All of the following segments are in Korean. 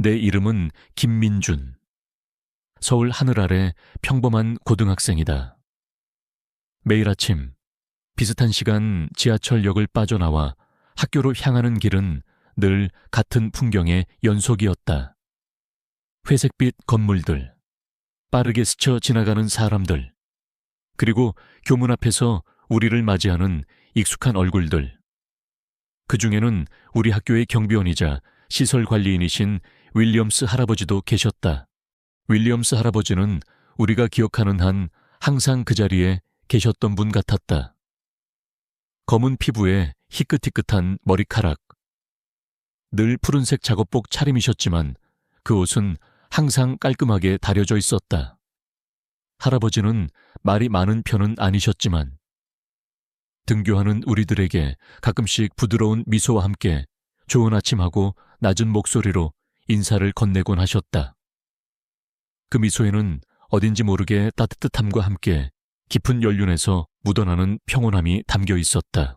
내 이름은 김민준. 서울 하늘 아래 평범한 고등학생이다. 매일 아침 비슷한 시간 지하철역을 빠져나와 학교로 향하는 길은 늘 같은 풍경의 연속이었다. 회색빛 건물들, 빠르게 스쳐 지나가는 사람들, 그리고 교문 앞에서 우리를 맞이하는 익숙한 얼굴들. 그 중에는 우리 학교의 경비원이자 시설 관리인이신 윌리엄스 할아버지도 계셨다. 윌리엄스 할아버지는 우리가 기억하는 한 항상 그 자리에 계셨던 분 같았다. 검은 피부에 희끗희끗한 머리카락. 늘 푸른색 작업복 차림이셨지만 그 옷은 항상 깔끔하게 다려져 있었다. 할아버지는 말이 많은 편은 아니셨지만 등교하는 우리들에게 가끔씩 부드러운 미소와 함께 좋은 아침하고 낮은 목소리로 인사를 건네곤 하셨다. 그 미소에는 어딘지 모르게 따뜻함과 함께 깊은 연륜에서 묻어나는 평온함이 담겨 있었다.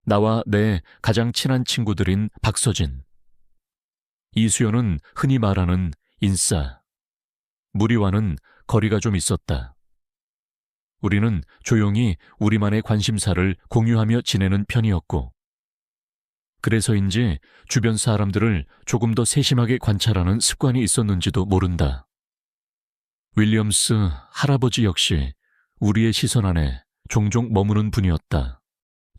나와 내 가장 친한 친구들인 박서진, 이수연은 흔히 말하는 인싸, 무리와는 거리가 좀 있었다. 우리는 조용히 우리만의 관심사를 공유하며 지내는 편이었고, 그래서인지 주변 사람들을 조금 더 세심하게 관찰하는 습관이 있었는지도 모른다. 윌리엄스 할아버지 역시 우리의 시선 안에 종종 머무는 분이었다.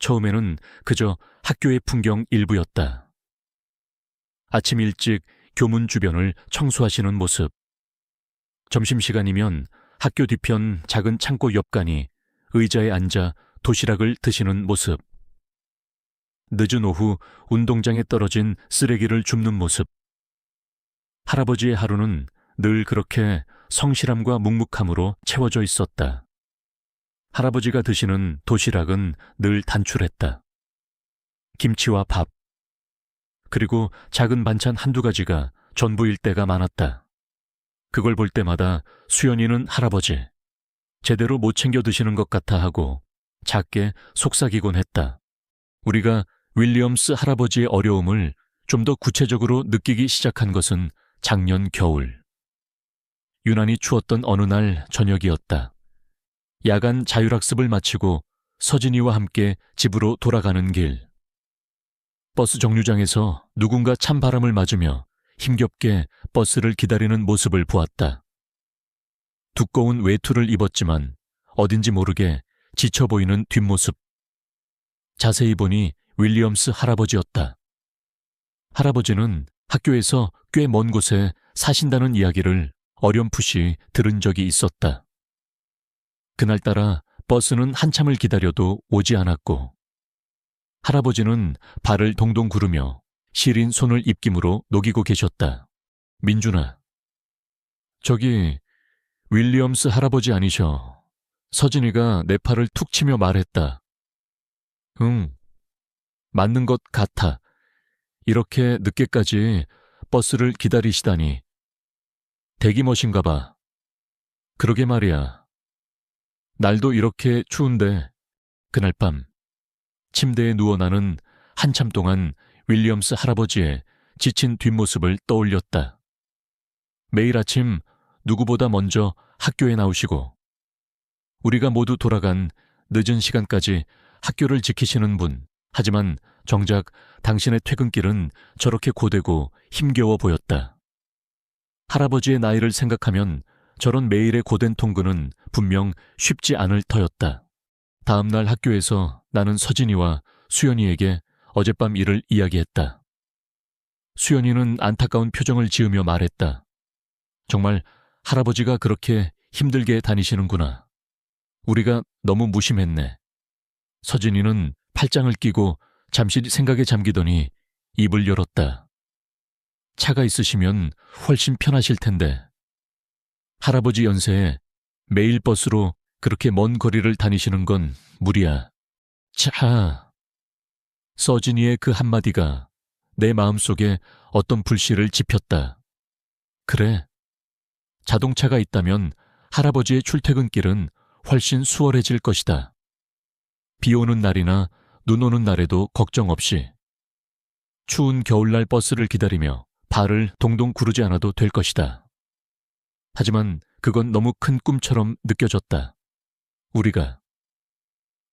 처음에는 그저 학교의 풍경 일부였다. 아침 일찍 교문 주변을 청소하시는 모습, 점심시간이면 학교 뒤편 작은 창고 옆간이 의자에 앉아 도시락을 드시는 모습, 늦은 오후 운동장에 떨어진 쓰레기를 줍는 모습. 할아버지의 하루는 늘 그렇게 성실함과 묵묵함으로 채워져 있었다. 할아버지가 드시는 도시락은 늘 단출했다. 김치와 밥, 그리고 작은 반찬 한두 가지가 전부일 때가 많았다. 그걸 볼 때마다 수연이는 할아버지, 제대로 못 챙겨 드시는 것 같아 하고 작게 속삭이곤 했다. 우리가 윌리엄스 할아버지의 어려움을 좀 더 구체적으로 느끼기 시작한 것은 작년 겨울. 유난히 추웠던 어느 날 저녁이었다. 야간 자율학습을 마치고 서진이와 함께 집으로 돌아가는 길. 버스 정류장에서 누군가 찬바람을 맞으며 힘겹게 버스를 기다리는 모습을 보았다. 두꺼운 외투를 입었지만 어딘지 모르게 지쳐 보이는 뒷모습. 자세히 보니 윌리엄스 할아버지였다. 할아버지는 학교에서 꽤 먼 곳에 사신다는 이야기를 어렴풋이 들은 적이 있었다. 그날따라 버스는 한참을 기다려도 오지 않았고, 할아버지는 발을 동동 구르며 시린 손을 입김으로 녹이고 계셨다. 민준아, 저기 윌리엄스 할아버지 아니셔. 서진이가 내 팔을 툭 치며 말했다. 응, 맞는 것 같아. 이렇게 늦게까지 버스를 기다리시다니. 대기머신가 봐. 그러게 말이야. 날도 이렇게 추운데. 그날 밤 침대에 누워 나는 한참 동안 윌리엄스 할아버지의 지친 뒷모습을 떠올렸다. 매일 아침 누구보다 먼저 학교에 나오시고 우리가 모두 돌아간 늦은 시간까지 학교를 지키시는 분, 하지만 정작 당신의 퇴근길은 저렇게 고되고 힘겨워 보였다. 할아버지의 나이를 생각하면 저런 매일의 고된 통근은 분명 쉽지 않을 터였다. 다음 날 학교에서 나는 서진이와 수연이에게 어젯밤 일을 이야기했다. 수연이는 안타까운 표정을 지으며 말했다. 정말 할아버지가 그렇게 힘들게 다니시는구나. 우리가 너무 무심했네. 서진이는 팔짱을 끼고 잠시 생각에 잠기더니 입을 열었다. 차가 있으시면 훨씬 편하실 텐데. 할아버지 연세에 매일 버스로 그렇게 먼 거리를 다니시는 건 무리야. 차. 서진이의 그 한마디가 내 마음속에 어떤 불씨를 지폈다. 그래. 자동차가 있다면 할아버지의 출퇴근길은 훨씬 수월해질 것이다. 비 오는 날이나 눈 오는 날에도 걱정 없이. 추운 겨울날 버스를 기다리며 발을 동동 구르지 않아도 될 것이다. 하지만 그건 너무 큰 꿈처럼 느껴졌다.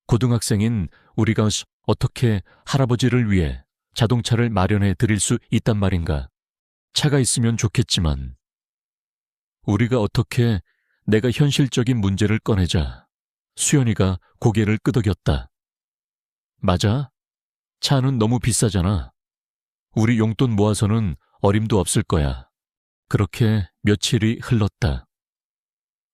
고등학생인 우리가 어떻게 할아버지를 위해 자동차를 마련해 드릴 수 있단 말인가. 차가 있으면 좋겠지만 우리가 어떻게 내가 현실적인 문제를 꺼내자 수연이가 고개를 끄덕였다. 맞아? 차는 너무 비싸잖아. 우리 용돈 모아서는 어림도 없을 거야. 그렇게 며칠이 흘렀다.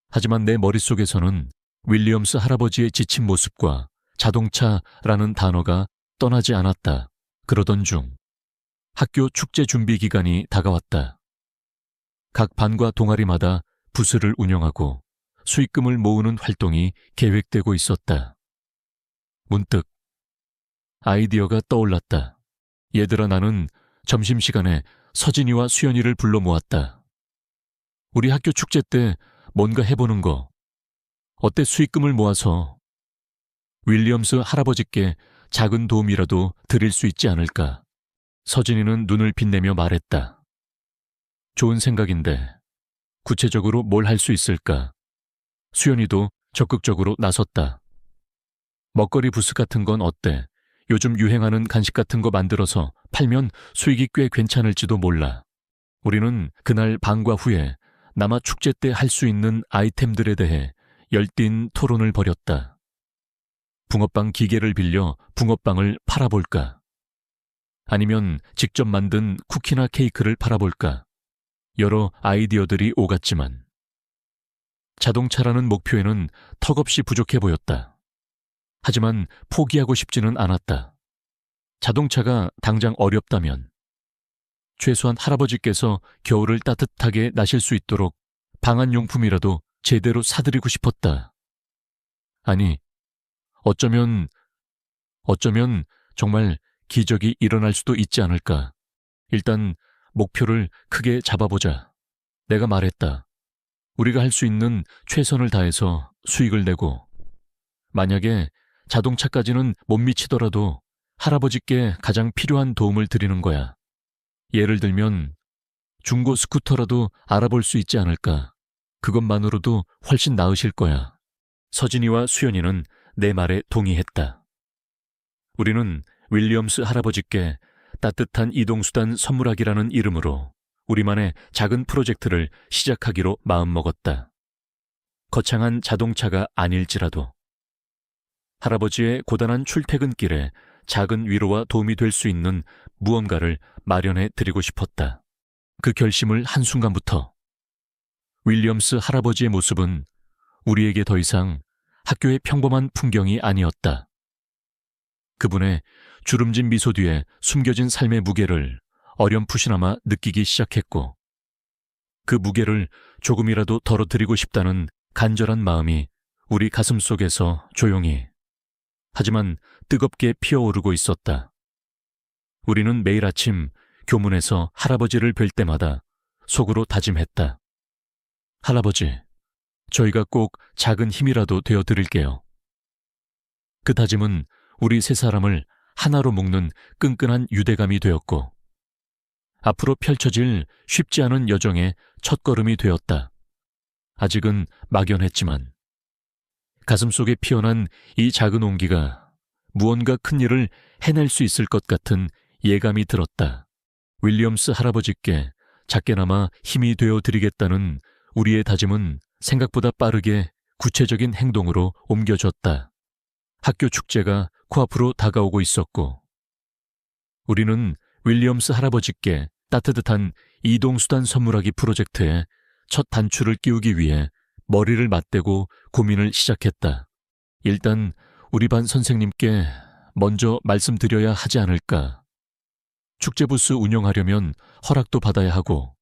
하지만 내 머릿속에서는 윌리엄스 할아버지의 지친 모습과 자동차라는 단어가 떠나지 않았다. 그러던 중 학교 축제 준비 기간이 다가왔다. 각 반과 동아리마다 부스를 운영하고 수익금을 모으는 활동이 계획되고 있었다. 문득 아이디어가 떠올랐다. 얘들아, 나는 점심시간에 서진이와 수연이를 불러 모았다. 우리 학교 축제 때 뭔가 해보는 거 어때? 수익금을 모아서 윌리엄스 할아버지께 작은 도움이라도 드릴 수 있지 않을까? 서진이는 눈을 빛내며 말했다. 좋은 생각인데 구체적으로 뭘 할 수 있을까? 수연이도 적극적으로 나섰다. 먹거리 부스 같은 건 어때? 요즘 유행하는 간식 같은 거 만들어서 팔면 수익이 꽤 괜찮을지도 몰라. 우리는 그날 방과 후에 남아 축제 때 할 수 있는 아이템들에 대해 열띤 토론을 벌였다. 붕어빵 기계를 빌려 붕어빵을 팔아볼까? 아니면 직접 만든 쿠키나 케이크를 팔아볼까? 여러 아이디어들이 오갔지만 자동차라는 목표에는 턱없이 부족해 보였다. 하지만 포기하고 싶지는 않았다. 자동차가 당장 어렵다면 최소한 할아버지께서 겨울을 따뜻하게 나실 수 있도록 방한용품이라도 제대로 사드리고 싶었다. 아니, 어쩌면 정말 기적이 일어날 수도 있지 않을까. 일단 목표를 크게 잡아보자. 내가 말했다. 우리가 할 수 있는 최선을 다해서 수익을 내고 만약에 자동차까지는 못 미치더라도 할아버지께 가장 필요한 도움을 드리는 거야. 예를 들면 중고 스쿠터라도 알아볼 수 있지 않을까. 그것만으로도 훨씬 나으실 거야. 서진이와 수연이는 내 말에 동의했다. 우리는 윌리엄스 할아버지께 따뜻한 이동수단 선물하기라는 이름으로 우리만의 작은 프로젝트를 시작하기로 마음먹었다. 거창한 자동차가 아닐지라도 할아버지의 고단한 출퇴근길에 작은 위로와 도움이 될 수 있는 무언가를 마련해 드리고 싶었다. 그 결심을 한순간부터 윌리엄스 할아버지의 모습은 우리에게 더 이상 학교의 평범한 풍경이 아니었다. 그분의 주름진 미소 뒤에 숨겨진 삶의 무게를 어렴풋이나마 느끼기 시작했고 그 무게를 조금이라도 덜어드리고 싶다는 간절한 마음이 우리 가슴 속에서 조용히 하지만 뜨겁게 피어오르고 있었다. 우리는 매일 아침 교문에서 할아버지를 뵐 때마다 속으로 다짐했다. 할아버지, 저희가 꼭 작은 힘이라도 되어드릴게요. 그 다짐은 우리 세 사람을 하나로 묶는 끈끈한 유대감이 되었고 앞으로 펼쳐질 쉽지 않은 여정의 첫걸음이 되었다. 아직은 막연했지만 가슴속에 피어난 이 작은 온기가 무언가 큰 일을 해낼 수 있을 것 같은 예감이 들었다. 윌리엄스 할아버지께 작게나마 힘이 되어드리겠다는 우리의 다짐은 생각보다 빠르게 구체적인 행동으로 옮겨졌다. 학교 축제가 코앞으로 다가오고 있었고 우리는 윌리엄스 할아버지께 따뜻한 이동수단 선물하기 프로젝트에 첫 단추를 끼우기 위해 머리를 맞대고 고민을 시작했다. 일단 우리 반 선생님께 먼저 말씀드려야 하지 않을까. 축제부스 운영하려면 허락도 받아야 하고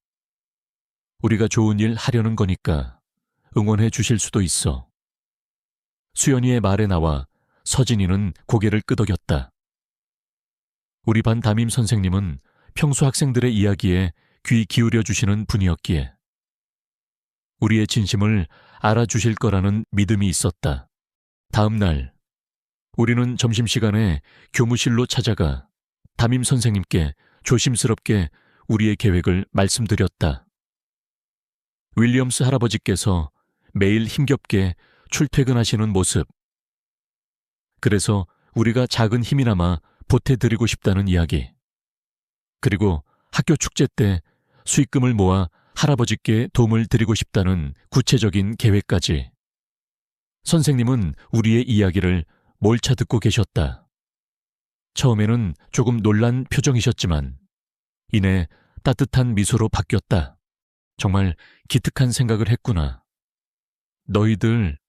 우리가 좋은 일 하려는 거니까 응원해 주실 수도 있어. 수연이의 말에 나와 서진이는 고개를 끄덕였다. 우리 반 담임 선생님은 평소 학생들의 이야기에 귀 기울여 주시는 분이었기에 우리의 진심을 알아주실 거라는 믿음이 있었다. 다음 날 우리는 점심시간에 교무실로 찾아가 담임 선생님께 조심스럽게 우리의 계획을 말씀드렸다. 윌리엄스 할아버지께서 매일 힘겹게 출퇴근하시는 모습. 그래서 우리가 작은 힘이나마 보태드리고 싶다는 이야기. 그리고 학교 축제 때 수익금을 모아 할아버지께 도움을 드리고 싶다는 구체적인 계획까지. 선생님은 우리의 이야기를 몰차 듣고 계셨다. 처음에는 조금 놀란 표정이셨지만 이내 따뜻한 미소로 바뀌었다. 정말 기특한 생각을 했구나. 너희들,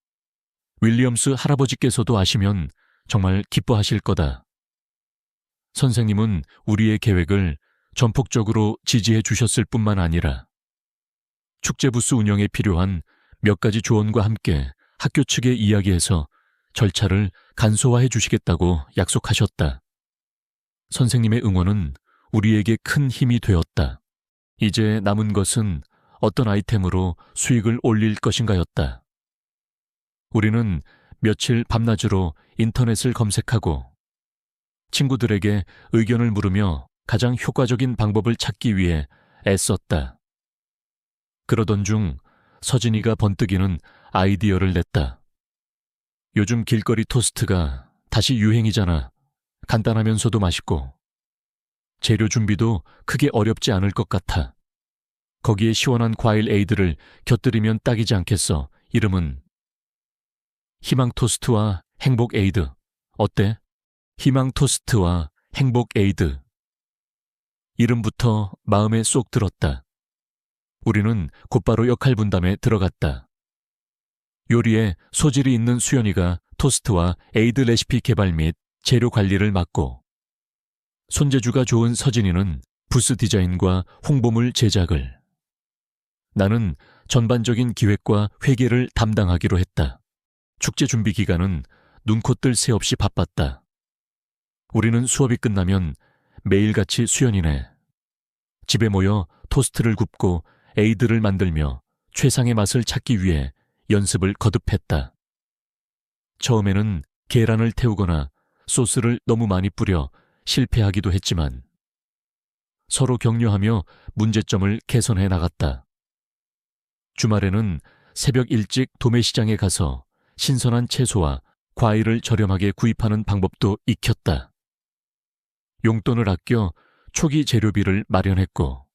윌리엄스 할아버지께서도 아시면 정말 기뻐하실 거다. 선생님은 우리의 계획을 전폭적으로 지지해 주셨을 뿐만 아니라 축제 부스 운영에 필요한 몇 가지 조언과 함께 학교 측에 이야기해서 절차를 간소화해 주시겠다고 약속하셨다. 선생님의 응원은 우리에게 큰 힘이 되었다. 이제 남은 것은 어떤 아이템으로 수익을 올릴 것인가였다. 우리는 며칠 밤낮으로 인터넷을 검색하고 친구들에게 의견을 물으며 가장 효과적인 방법을 찾기 위해 애썼다. 그러던 중 서진이가 번뜩이는 아이디어를 냈다. 요즘 길거리 토스트가 다시 유행이잖아. 간단하면서도 맛있고. 재료 준비도 크게 어렵지 않을 것 같아. 거기에 시원한 과일 에이드를 곁들이면 딱이지 않겠어. 이름은 희망 토스트와 행복 에이드. 어때? 희망 토스트와 행복 에이드. 이름부터 마음에 쏙 들었다. 우리는 곧바로 역할 분담에 들어갔다. 요리에 소질이 있는 수연이가 토스트와 에이드 레시피 개발 및 재료 관리를 맡고, 손재주가 좋은 서진이는 부스 디자인과 홍보물 제작을, 나는 전반적인 기획과 회계를 담당하기로 했다. 축제 준비 기간은 눈코 뜰 새 없이 바빴다. 우리는 수업이 끝나면 매일같이 수연이네. 집에 모여 토스트를 굽고 에이드를 만들며 최상의 맛을 찾기 위해 연습을 거듭했다. 처음에는 계란을 태우거나 소스를 너무 많이 뿌려 실패하기도 했지만 서로 격려하며 문제점을 개선해 나갔다. 주말에는 새벽 일찍 도매시장에 가서 신선한 채소와 과일을 저렴하게 구입하는 방법도 익혔다. 용돈을 아껴 초기 재료비를 마련했고,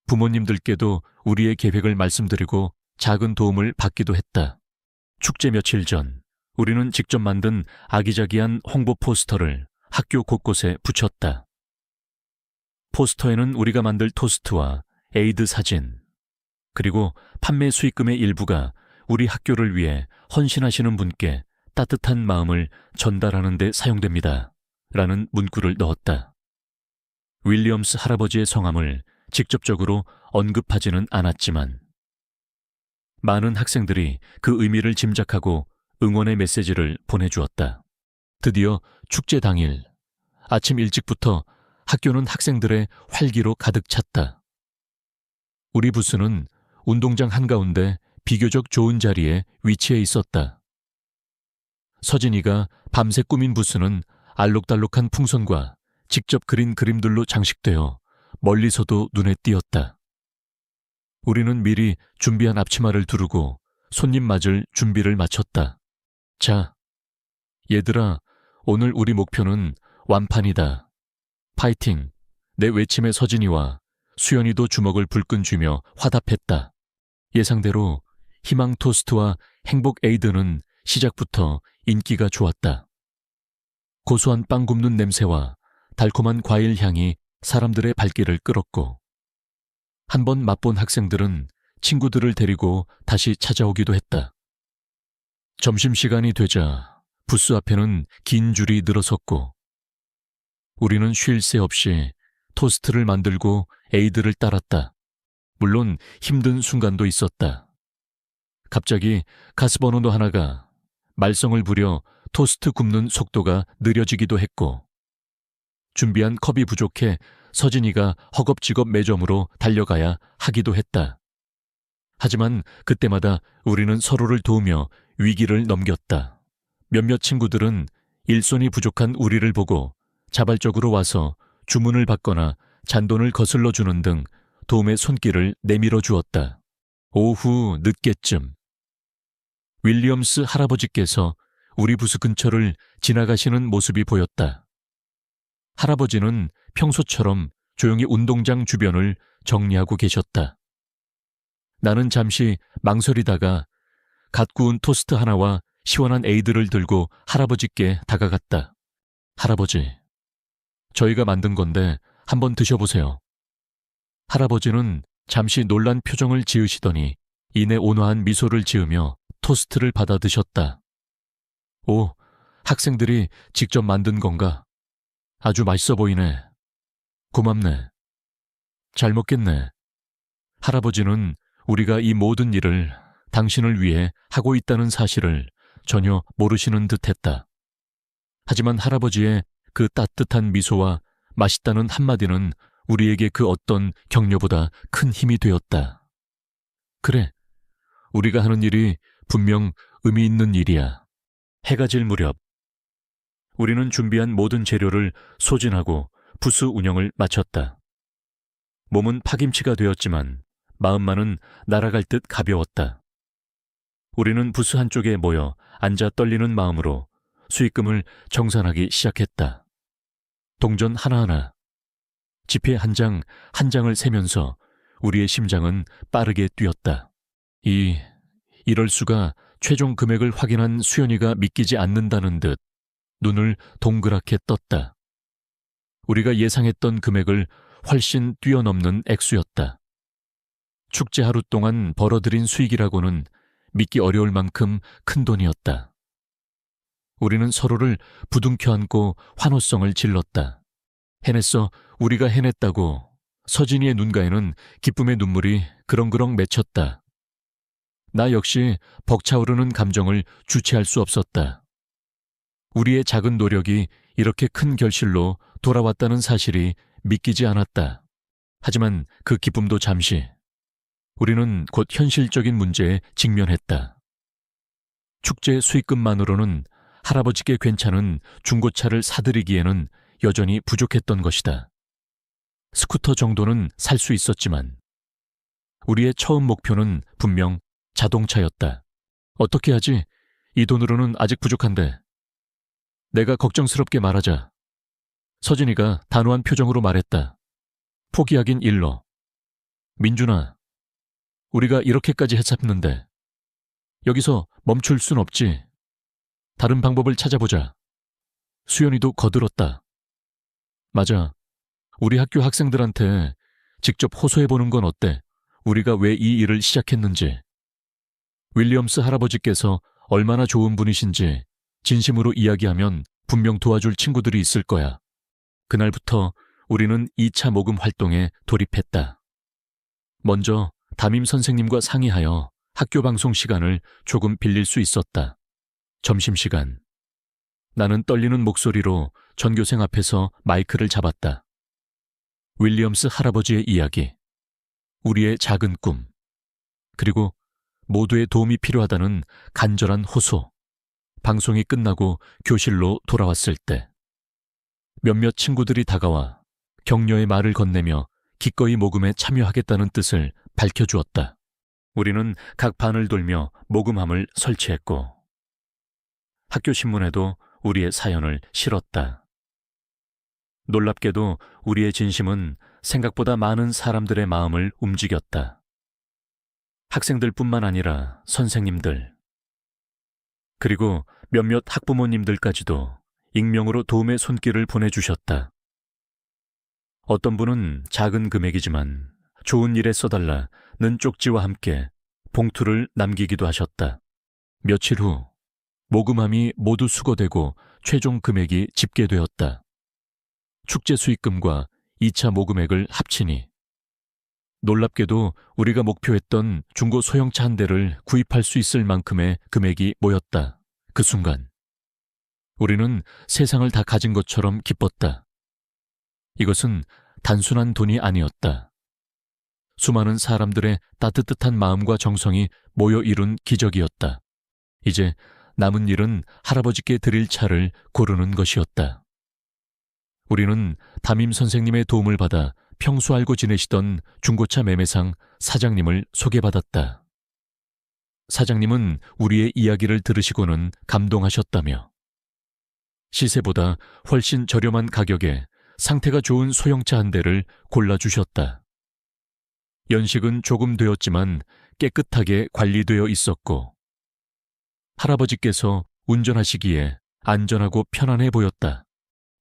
부모님들께도 우리의 계획을 말씀드리고 작은 도움을 받기도 했다. 축제 며칠 전, 우리는 직접 만든 아기자기한 홍보 포스터를 학교 곳곳에 붙였다. 포스터에는 우리가 만들 토스트와 에이드 사진, 그리고 판매 수익금의 일부가 우리 학교를 위해 헌신하시는 분께 따뜻한 마음을 전달하는 데 사용됩니다. 라는 문구를 넣었다. 윌리엄스 할아버지의 성함을 직접적으로 언급하지는 않았지만 많은 학생들이 그 의미를 짐작하고 응원의 메시지를 보내주었다. 드디어 축제 당일 아침 일찍부터 학교는 학생들의 활기로 가득 찼다. 우리 부스는 운동장 한가운데 비교적 좋은 자리에 위치해 있었다. 서진이가 밤새 꾸민 부스는 알록달록한 풍선과 직접 그린 그림들로 장식되어 멀리서도 눈에 띄었다. 우리는 미리 준비한 앞치마를 두르고 손님 맞을 준비를 마쳤다. 자, 얘들아, 오늘 우리 목표는 완판이다. 파이팅! 내 외침에 서진이와 수연이도 주먹을 불끈 쥐며 화답했다. 예상대로 희망 토스트와 행복 에이드는 시작부터 인기가 좋았다. 고소한 빵 굽는 냄새와 달콤한 과일 향이 사람들의 발길을 끌었고, 한번 맛본 학생들은 친구들을 데리고 다시 찾아오기도 했다. 점심시간이 되자 부스 앞에는 긴 줄이 늘어섰고, 우리는 쉴 새 없이 토스트를 만들고 에이드를 따랐다. 물론 힘든 순간도 있었다. 갑자기 가스버너 하나가 말썽을 부려 토스트 굽는 속도가 느려지기도 했고, 준비한 컵이 부족해 서진이가 허겁지겁 매점으로 달려가야 하기도 했다. 하지만 그때마다 우리는 서로를 도우며 위기를 넘겼다. 몇몇 친구들은 일손이 부족한 우리를 보고 자발적으로 와서 주문을 받거나 잔돈을 거슬러 주는 등 도움의 손길을 내밀어 주었다. 오후 늦게쯤 윌리엄스 할아버지께서 우리 부스 근처를 지나가시는 모습이 보였다. 할아버지는 평소처럼 조용히 운동장 주변을 정리하고 계셨다. 나는 잠시 망설이다가 갓 구운 토스트 하나와 시원한 에이드를 들고 할아버지께 다가갔다. 할아버지, 저희가 만든 건데 한번 드셔보세요. 할아버지는 잠시 놀란 표정을 지으시더니 이내 온화한 미소를 지으며 토스트를 받아 드셨다. 오, 학생들이 직접 만든 건가? 아주 맛있어 보이네. 고맙네. 잘 먹겠네. 할아버지는 우리가 이 모든 일을 당신을 위해 하고 있다는 사실을 전혀 모르시는 듯했다. 하지만 할아버지의 그 따뜻한 미소와 맛있다는 한마디는 우리에게 그 어떤 격려보다 큰 힘이 되었다. 그래, 우리가 하는 일이 분명 의미 있는 일이야. 해가 질 무렵 우리는 준비한 모든 재료를 소진하고 부스 운영을 마쳤다. 몸은 파김치가 되었지만 마음만은 날아갈 듯 가벼웠다. 우리는 부스 한쪽에 모여 앉아 떨리는 마음으로 수익금을 정산하기 시작했다. 동전 하나하나, 지폐 한 장 한 장을 세면서 우리의 심장은 빠르게 뛰었다. 이럴 수가. 최종 금액을 확인한 수연이가 믿기지 않는다는 듯 눈을 동그랗게 떴다. 우리가 예상했던 금액을 훨씬 뛰어넘는 액수였다. 축제 하루 동안 벌어들인 수익이라고는 믿기 어려울 만큼 큰 돈이었다. 우리는 서로를 부둥켜 안고 환호성을 질렀다. 해냈어, 우리가 해냈다고. 서진이의 눈가에는 기쁨의 눈물이 그렁그렁 맺혔다. 나 역시 벅차오르는 감정을 주체할 수 없었다. 우리의 작은 노력이 이렇게 큰 결실로 돌아왔다는 사실이 믿기지 않았다. 하지만 그 기쁨도 잠시. 우리는 곧 현실적인 문제에 직면했다. 축제 수익금만으로는 할아버지께 괜찮은 중고차를 사드리기에는 여전히 부족했던 것이다. 스쿠터 정도는 살 수 있었지만 우리의 처음 목표는 분명 자동차였다. 어떻게 하지? 이 돈으로는 아직 부족한데. 내가 걱정스럽게 말하자 서진이가 단호한 표정으로 말했다. 포기하긴 일러. 민준아, 우리가 이렇게까지 했었는데 여기서 멈출 순 없지. 다른 방법을 찾아보자. 수연이도 거들었다. 맞아. 우리 학교 학생들한테 직접 호소해보는 건 어때? 우리가 왜 이 일을 시작했는지. 윌리엄스 할아버지께서 얼마나 좋은 분이신지 진심으로 이야기하면 분명 도와줄 친구들이 있을 거야. 그날부터 우리는 2차 모금 활동에 돌입했다. 먼저 담임 선생님과 상의하여 학교 방송 시간을 조금 빌릴 수 있었다. 점심시간. 나는 떨리는 목소리로 전교생 앞에서 마이크를 잡았다. 윌리엄스 할아버지의 이야기, 우리의 작은 꿈, 그리고 모두의 도움이 필요하다는 간절한 호소. 방송이 끝나고 교실로 돌아왔을 때 몇몇 친구들이 다가와 격려의 말을 건네며 기꺼이 모금에 참여하겠다는 뜻을 밝혀주었다. 우리는 각 반을 돌며 모금함을 설치했고 학교 신문에도 우리의 사연을 실었다. 놀랍게도 우리의 진심은 생각보다 많은 사람들의 마음을 움직였다. 학생들뿐만 아니라 선생님들, 그리고 몇몇 학부모님들까지도 익명으로 도움의 손길을 보내주셨다. 어떤 분은 작은 금액이지만 좋은 일에 써달라는 쪽지와 함께 봉투를 남기기도 하셨다. 며칠 후 모금함이 모두 수거되고 최종 금액이 집계되었다. 축제 수익금과 2차 모금액을 합치니 놀랍게도 우리가 목표했던 중고 소형차 한 대를 구입할 수 있을 만큼의 금액이 모였다. 그 순간 우리는 세상을 다 가진 것처럼 기뻤다. 이것은 단순한 돈이 아니었다. 수많은 사람들의 따뜻한 마음과 정성이 모여 이룬 기적이었다. 이제 남은 일은 할아버지께 드릴 차를 고르는 것이었다. 우리는 담임 선생님의 도움을 받아 평소 알고 지내시던 중고차 매매상 사장님을 소개받았다. 사장님은 우리의 이야기를 들으시고는 감동하셨다며 시세보다 훨씬 저렴한 가격에 상태가 좋은 소형차 한 대를 골라주셨다. 연식은 조금 되었지만 깨끗하게 관리되어 있었고 할아버지께서 운전하시기에 안전하고 편안해 보였다.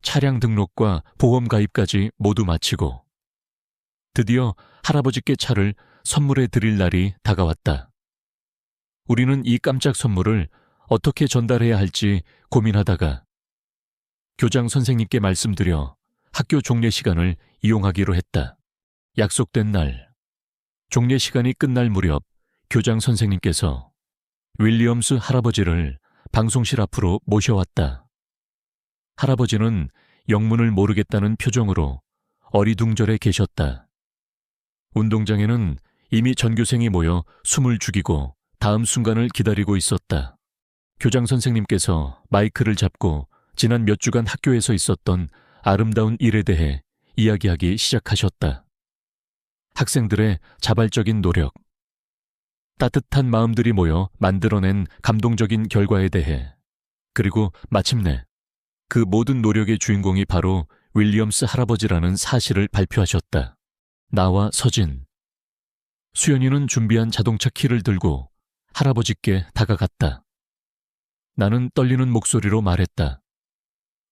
차량 등록과 보험 가입까지 모두 마치고 드디어 할아버지께 차를 선물해 드릴 날이 다가왔다. 우리는 이 깜짝 선물을 어떻게 전달해야 할지 고민하다가 교장 선생님께 말씀드려 학교 종례 시간을 이용하기로 했다. 약속된 날, 종례 시간이 끝날 무렵 교장 선생님께서 윌리엄스 할아버지를 방송실 앞으로 모셔왔다. 할아버지는 영문을 모르겠다는 표정으로 어리둥절해 계셨다. 운동장에는 이미 전교생이 모여 숨을 죽이고 다음 순간을 기다리고 있었다. 교장 선생님께서 마이크를 잡고 지난 몇 주간 학교에서 있었던 아름다운 일에 대해 이야기하기 시작하셨다. 학생들의 자발적인 노력, 따뜻한 마음들이 모여 만들어낸 감동적인 결과에 대해, 그리고 마침내 그 모든 노력의 주인공이 바로 윌리엄스 할아버지라는 사실을 발표하셨다. 나와 서진, 수연이는 준비한 자동차 키를 들고 할아버지께 다가갔다. 나는 떨리는 목소리로 말했다.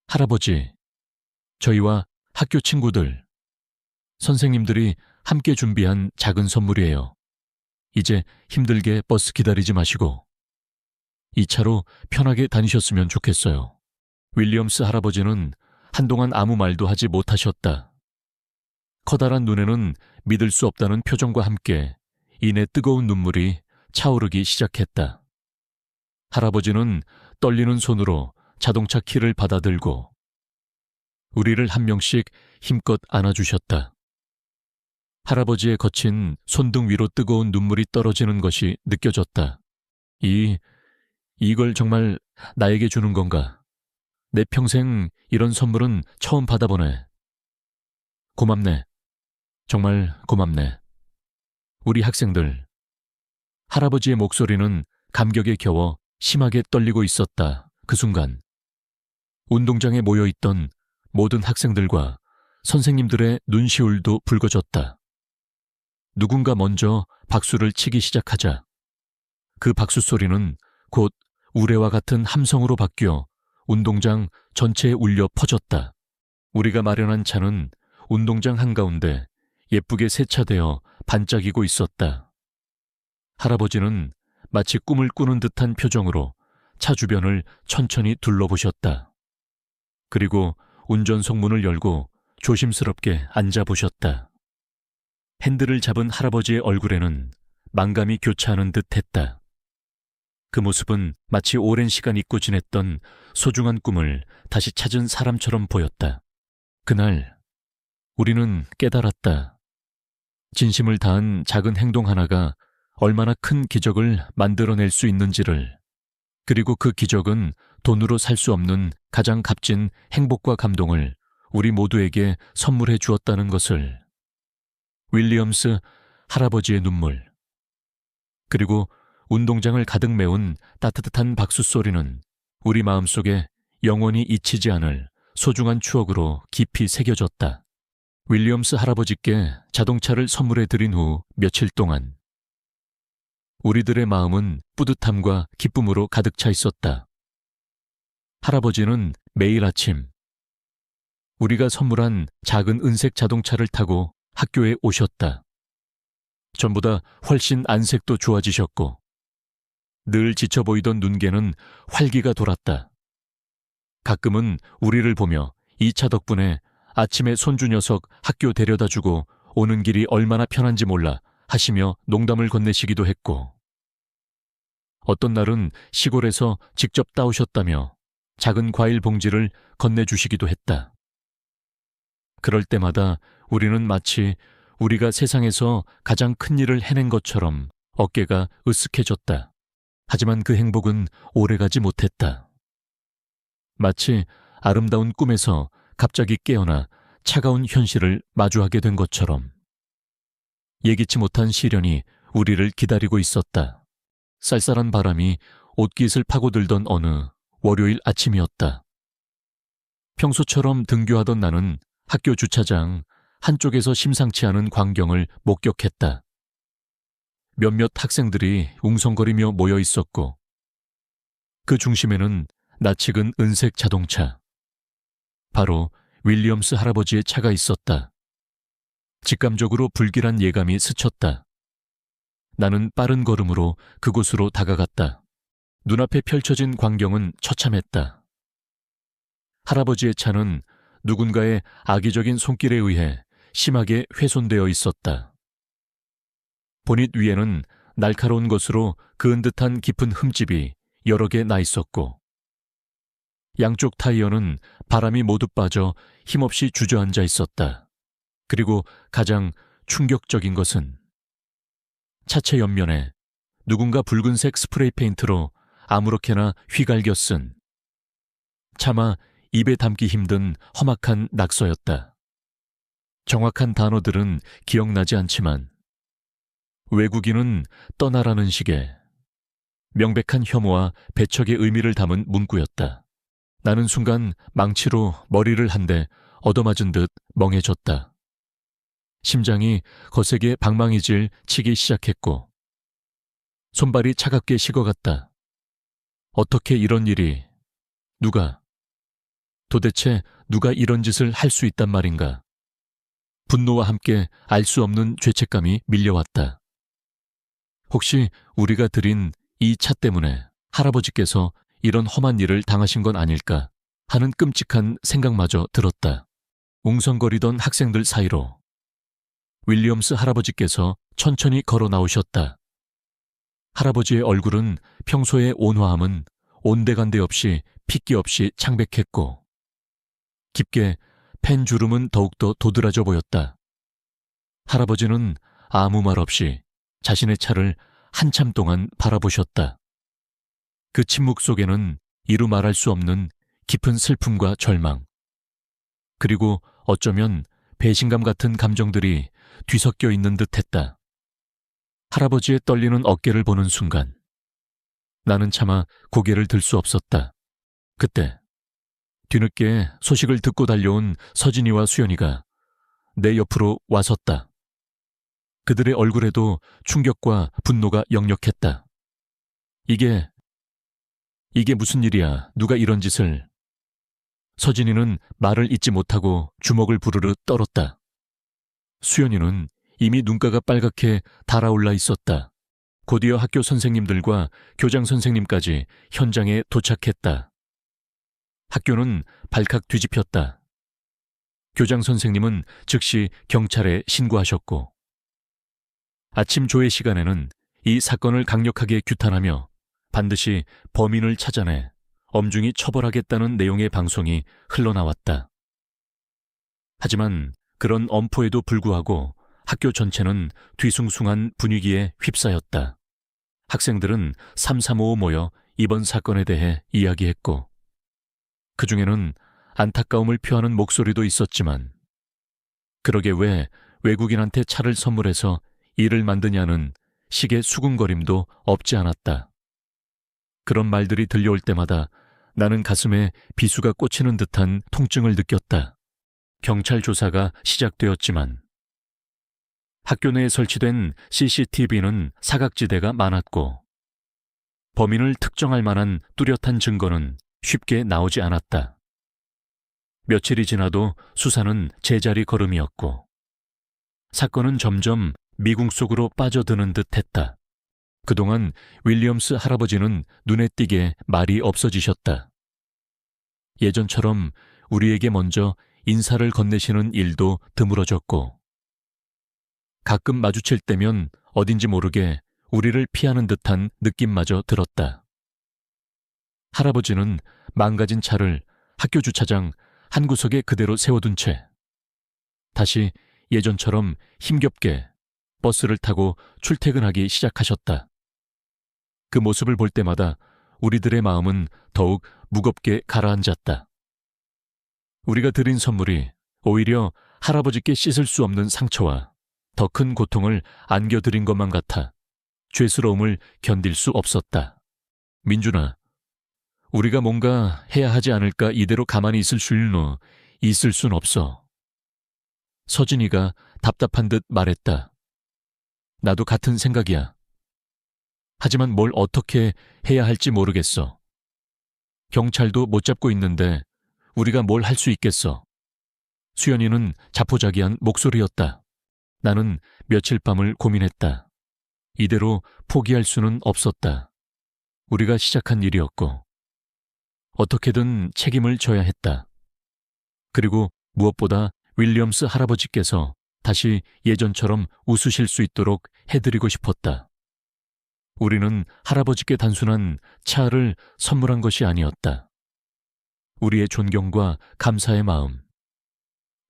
할아버지, 저희와 학교 친구들, 선생님들이 함께 준비한 작은 선물이에요. 이제 힘들게 버스 기다리지 마시고 이 차로 편하게 다니셨으면 좋겠어요. 윌리엄스 할아버지는 한동안 아무 말도 하지 못하셨다. 커다란 눈에는 믿을 수 없다는 표정과 함께 이내 뜨거운 눈물이 차오르기 시작했다. 할아버지는 떨리는 손으로 자동차 키를 받아들고 우리를 한 명씩 힘껏 안아주셨다. 할아버지의 거친 손등 위로 뜨거운 눈물이 떨어지는 것이 느껴졌다. 이걸 정말 나에게 주는 건가? 내 평생 이런 선물은 처음 받아보네. 고맙네. 정말 고맙네. 우리 학생들. 할아버지의 목소리는 감격에 겨워 심하게 떨리고 있었다. 그 순간 운동장에 모여있던 모든 학생들과 선생님들의 눈시울도 붉어졌다. 누군가 먼저 박수를 치기 시작하자 그 박수 소리는 곧 우레와 같은 함성으로 바뀌어 운동장 전체에 울려 퍼졌다. 우리가 마련한 차는 운동장 한가운데 예쁘게 세차되어 반짝이고 있었다. 할아버지는 마치 꿈을 꾸는 듯한 표정으로 차 주변을 천천히 둘러보셨다. 그리고 운전석 문을 열고 조심스럽게 앉아보셨다. 핸들을 잡은 할아버지의 얼굴에는 망감이 교차하는 듯 했다. 그 모습은 마치 오랜 시간 잊고 지냈던 소중한 꿈을 다시 찾은 사람처럼 보였다. 그날 우리는 깨달았다. 진심을 다한 작은 행동 하나가 얼마나 큰 기적을 만들어낼 수 있는지를, 그리고 그 기적은 돈으로 살 수 없는 가장 값진 행복과 감동을 우리 모두에게 선물해 주었다는 것을. 윌리엄스 할아버지의 눈물, 그리고 운동장을 가득 메운 따뜻한 박수 소리는 우리 마음속에 영원히 잊히지 않을 소중한 추억으로 깊이 새겨졌다. 윌리엄스 할아버지께 자동차를 선물해 드린 후 며칠 동안 우리들의 마음은 뿌듯함과 기쁨으로 가득 차 있었다. 할아버지는 매일 아침 우리가 선물한 작은 은색 자동차를 타고 학교에 오셨다. 전보다 훨씬 안색도 좋아지셨고 늘 지쳐 보이던 눈개는 활기가 돌았다. 가끔은 우리를 보며 이 차 덕분에 아침에 손주 녀석 학교 데려다주고 오는 길이 얼마나 편한지 몰라 하시며 농담을 건네시기도 했고, 어떤 날은 시골에서 직접 따오셨다며 작은 과일 봉지를 건네주시기도 했다. 그럴 때마다 우리는 마치 우리가 세상에서 가장 큰 일을 해낸 것처럼 어깨가 으쓱해졌다. 하지만 그 행복은 오래가지 못했다. 마치 아름다운 꿈에서 갑자기 깨어나 차가운 현실을 마주하게 된 것처럼 예기치 못한 시련이 우리를 기다리고 있었다. 쌀쌀한 바람이 옷깃을 파고들던 어느 월요일 아침이었다. 평소처럼 등교하던 나는 학교 주차장 한쪽에서 심상치 않은 광경을 목격했다. 몇몇 학생들이 웅성거리며 모여 있었고 그 중심에는 낯익은 은색 자동차. 바로 윌리엄스 할아버지의 차가 있었다. 직감적으로 불길한 예감이 스쳤다. 나는 빠른 걸음으로 그곳으로 다가갔다. 눈앞에 펼쳐진 광경은 처참했다. 할아버지의 차는 누군가의 악의적인 손길에 의해 심하게 훼손되어 있었다. 보닛 위에는 날카로운 것으로 그은 듯한 깊은 흠집이 여러 개 나 있었고 양쪽 타이어는 바람이 모두 빠져 힘없이 주저앉아 있었다. 그리고 가장 충격적인 것은 차체 옆면에 누군가 붉은색 스프레이 페인트로 아무렇게나 휘갈겨 쓴 차마 입에 담기 힘든 험악한 낙서였다. 정확한 단어들은 기억나지 않지만 외국인은 떠나라는 식의 명백한 혐오와 배척의 의미를 담은 문구였다. 나는 순간 망치로 머리를 한 대 얻어맞은 듯 멍해졌다. 심장이 거세게 방망이질 치기 시작했고 손발이 차갑게 식어갔다. 어떻게 이런 일이, 도대체 누가 이런 짓을 할 수 있단 말인가? 분노와 함께 알 수 없는 죄책감이 밀려왔다. 혹시 우리가 들인 이 차 때문에 할아버지께서 이런 험한 일을 당하신 건 아닐까 하는 끔찍한 생각마저 들었다. 웅성거리던 학생들 사이로 윌리엄스 할아버지께서 천천히 걸어 나오셨다. 할아버지의 얼굴은 평소의 온화함은 온데간데 없이 핏기 없이 창백했고 깊게 팬 주름은 더욱더 도드라져 보였다. 할아버지는 아무 말 없이 자신의 차를 한참 동안 바라보셨다. 그 침묵 속에는 이루 말할 수 없는 깊은 슬픔과 절망, 그리고 어쩌면 배신감 같은 감정들이 뒤섞여 있는 듯했다. 할아버지의 떨리는 어깨를 보는 순간 나는 차마 고개를 들 수 없었다. 그때 뒤늦게 소식을 듣고 달려온 서진이와 수연이가 내 옆으로 와섰다. 그들의 얼굴에도 충격과 분노가 역력했다. 이게 무슨 일이야? 누가 이런 짓을... 서진이는 말을 잇지 못하고 주먹을 부르르 떨었다. 수연이는 이미 눈가가 빨갛게 달아올라 있었다. 곧이어 학교 선생님들과 교장 선생님까지 현장에 도착했다. 학교는 발칵 뒤집혔다. 교장 선생님은 즉시 경찰에 신고하셨고 아침 조회 시간에는 이 사건을 강력하게 규탄하며 반드시 범인을 찾아내 엄중히 처벌하겠다는 내용의 방송이 흘러나왔다. 하지만 그런 엄포에도 불구하고 학교 전체는 뒤숭숭한 분위기에 휩싸였다. 학생들은 삼삼오오 모여 이번 사건에 대해 이야기했고 그 중에는 안타까움을 표하는 목소리도 있었지만 그러게 왜 외국인한테 차를 선물해서 일을 만드냐는 식의 수군거림도 없지 않았다. 그런 말들이 들려올 때마다 나는 가슴에 비수가 꽂히는 듯한 통증을 느꼈다. 경찰 조사가 시작되었지만 학교 내에 설치된 CCTV는 사각지대가 많았고 범인을 특정할 만한 뚜렷한 증거는 쉽게 나오지 않았다. 며칠이 지나도 수사는 제자리 걸음이었고 사건은 점점 미궁 속으로 빠져드는 듯했다. 그동안 윌리엄스 할아버지는 눈에 띄게 말이 없어지셨다. 예전처럼 우리에게 먼저 인사를 건네시는 일도 드물어졌고 가끔 마주칠 때면 어딘지 모르게 우리를 피하는 듯한 느낌마저 들었다. 할아버지는 망가진 차를 학교 주차장 한 구석에 그대로 세워둔 채 다시 예전처럼 힘겹게 버스를 타고 출퇴근하기 시작하셨다. 그 모습을 볼 때마다 우리들의 마음은 더욱 무겁게 가라앉았다. 우리가 드린 선물이 오히려 할아버지께 씻을 수 없는 상처와 더 큰 고통을 안겨드린 것만 같아 죄스러움을 견딜 수 없었다. 민준아, 우리가 뭔가 해야 하지 않을까 이대로 가만히 있을 순 없어. 서진이가 답답한 듯 말했다. 나도 같은 생각이야. 하지만 뭘 어떻게 해야 할지 모르겠어. 경찰도 못 잡고 있는데 우리가 뭘 할 수 있겠어. 수연이는 자포자기한 목소리였다. 나는 며칠 밤을 고민했다. 이대로 포기할 수는 없었다. 우리가 시작한 일이었고 어떻게든 책임을 져야 했다. 그리고 무엇보다 윌리엄스 할아버지께서 다시 예전처럼 웃으실 수 있도록 해드리고 싶었다. 우리는 할아버지께 단순한 차를 선물한 것이 아니었다. 우리의 존경과 감사의 마음,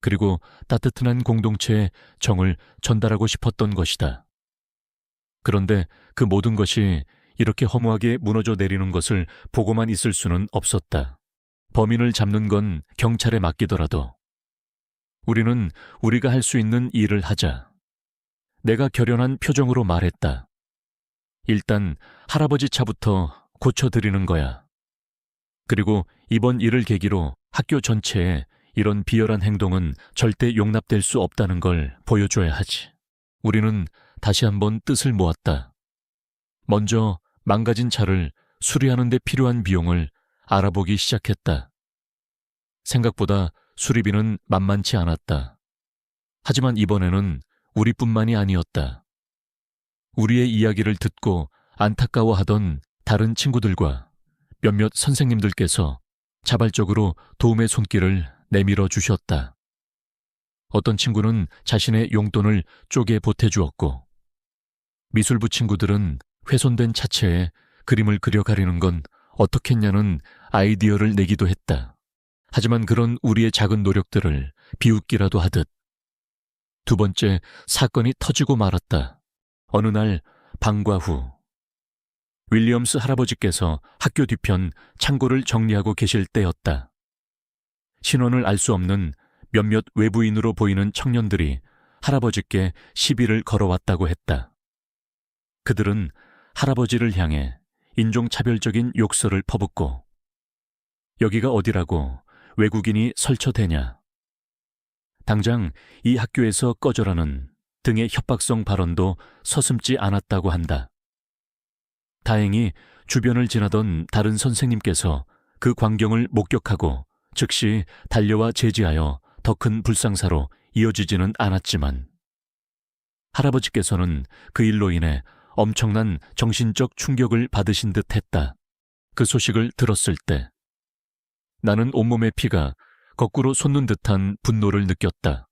그리고 따뜻한 공동체의 정을 전달하고 싶었던 것이다. 그런데 그 모든 것이 이렇게 허무하게 무너져 내리는 것을 보고만 있을 수는 없었다. 범인을 잡는 건 경찰에 맡기더라도 우리는 우리가 할 수 있는 일을 하자. 내가 결연한 표정으로 말했다. 일단 할아버지 차부터 고쳐드리는 거야. 그리고 이번 일을 계기로 학교 전체에 이런 비열한 행동은 절대 용납될 수 없다는 걸 보여줘야 하지. 우리는 다시 한번 뜻을 모았다. 먼저 망가진 차를 수리하는 데 필요한 비용을 알아보기 시작했다. 생각보다 수리비는 만만치 않았다. 하지만 이번에는 우리뿐만이 아니었다. 우리의 이야기를 듣고 안타까워하던 다른 친구들과 몇몇 선생님들께서 자발적으로 도움의 손길을 내밀어 주셨다. 어떤 친구는 자신의 용돈을 쪼개 보태주었고, 미술부 친구들은 훼손된 차체에 그림을 그려가리는 건 어떻겠냐는 아이디어를 내기도 했다. 하지만 그런 우리의 작은 노력들을 비웃기라도 하듯 두 번째 사건이 터지고 말았다. 어느 날 방과 후 윌리엄스 할아버지께서 학교 뒤편 창고를 정리하고 계실 때였다. 신원을 알 수 없는 몇몇 외부인으로 보이는 청년들이 할아버지께 시비를 걸어왔다고 했다. 그들은 할아버지를 향해 인종차별적인 욕설을 퍼붓고 여기가 어디라고 외국인이 설쳐대냐. 당장 이 학교에서 꺼져라는 등의 협박성 발언도 서슴지 않았다고 한다. 다행히 주변을 지나던 다른 선생님께서 그 광경을 목격하고 즉시 달려와 제지하여 더 큰 불상사로 이어지지는 않았지만 할아버지께서는 그 일로 인해 엄청난 정신적 충격을 받으신 듯 했다. 그 소식을 들었을 때 나는 온몸의 피가 거꾸로 솟는 듯한 분노를 느꼈다.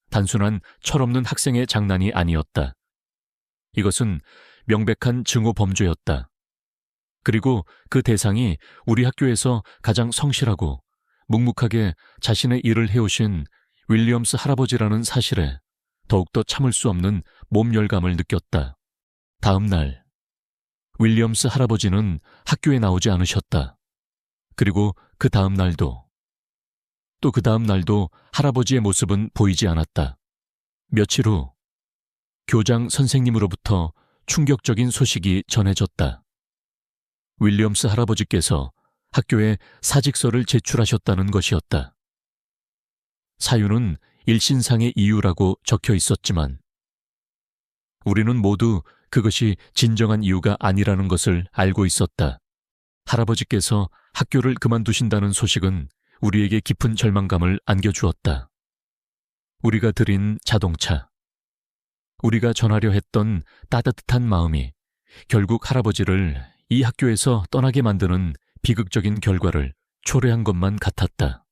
단순한 철없는 학생의 장난이 아니었다. 이것은 명백한 증오 범죄였다. 그리고 그 대상이 우리 학교에서 가장 성실하고 묵묵하게 자신의 일을 해오신 윌리엄스 할아버지라는 사실에 더욱더 참을 수 없는 몸열감을 느꼈다. 다음 날 윌리엄스 할아버지는 학교에 나오지 않으셨다. 그리고 그 다음 날도 또 그 다음 날도 할아버지의 모습은 보이지 않았다. 며칠 후 교장 선생님으로부터 충격적인 소식이 전해졌다. 윌리엄스 할아버지께서 학교에 사직서를 제출하셨다는 것이었다. 사유는 일신상의 이유라고 적혀 있었지만 우리는 모두 그것이 진정한 이유가 아니라는 것을 알고 있었다. 할아버지께서 학교를 그만두신다는 소식은 우리에게 깊은 절망감을 안겨주었다. 우리가 들인 자동차, 우리가 전하려 했던 따뜻한 마음이 결국 할아버지를 이 학교에서 떠나게 만드는 비극적인 결과를 초래한 것만 같았다.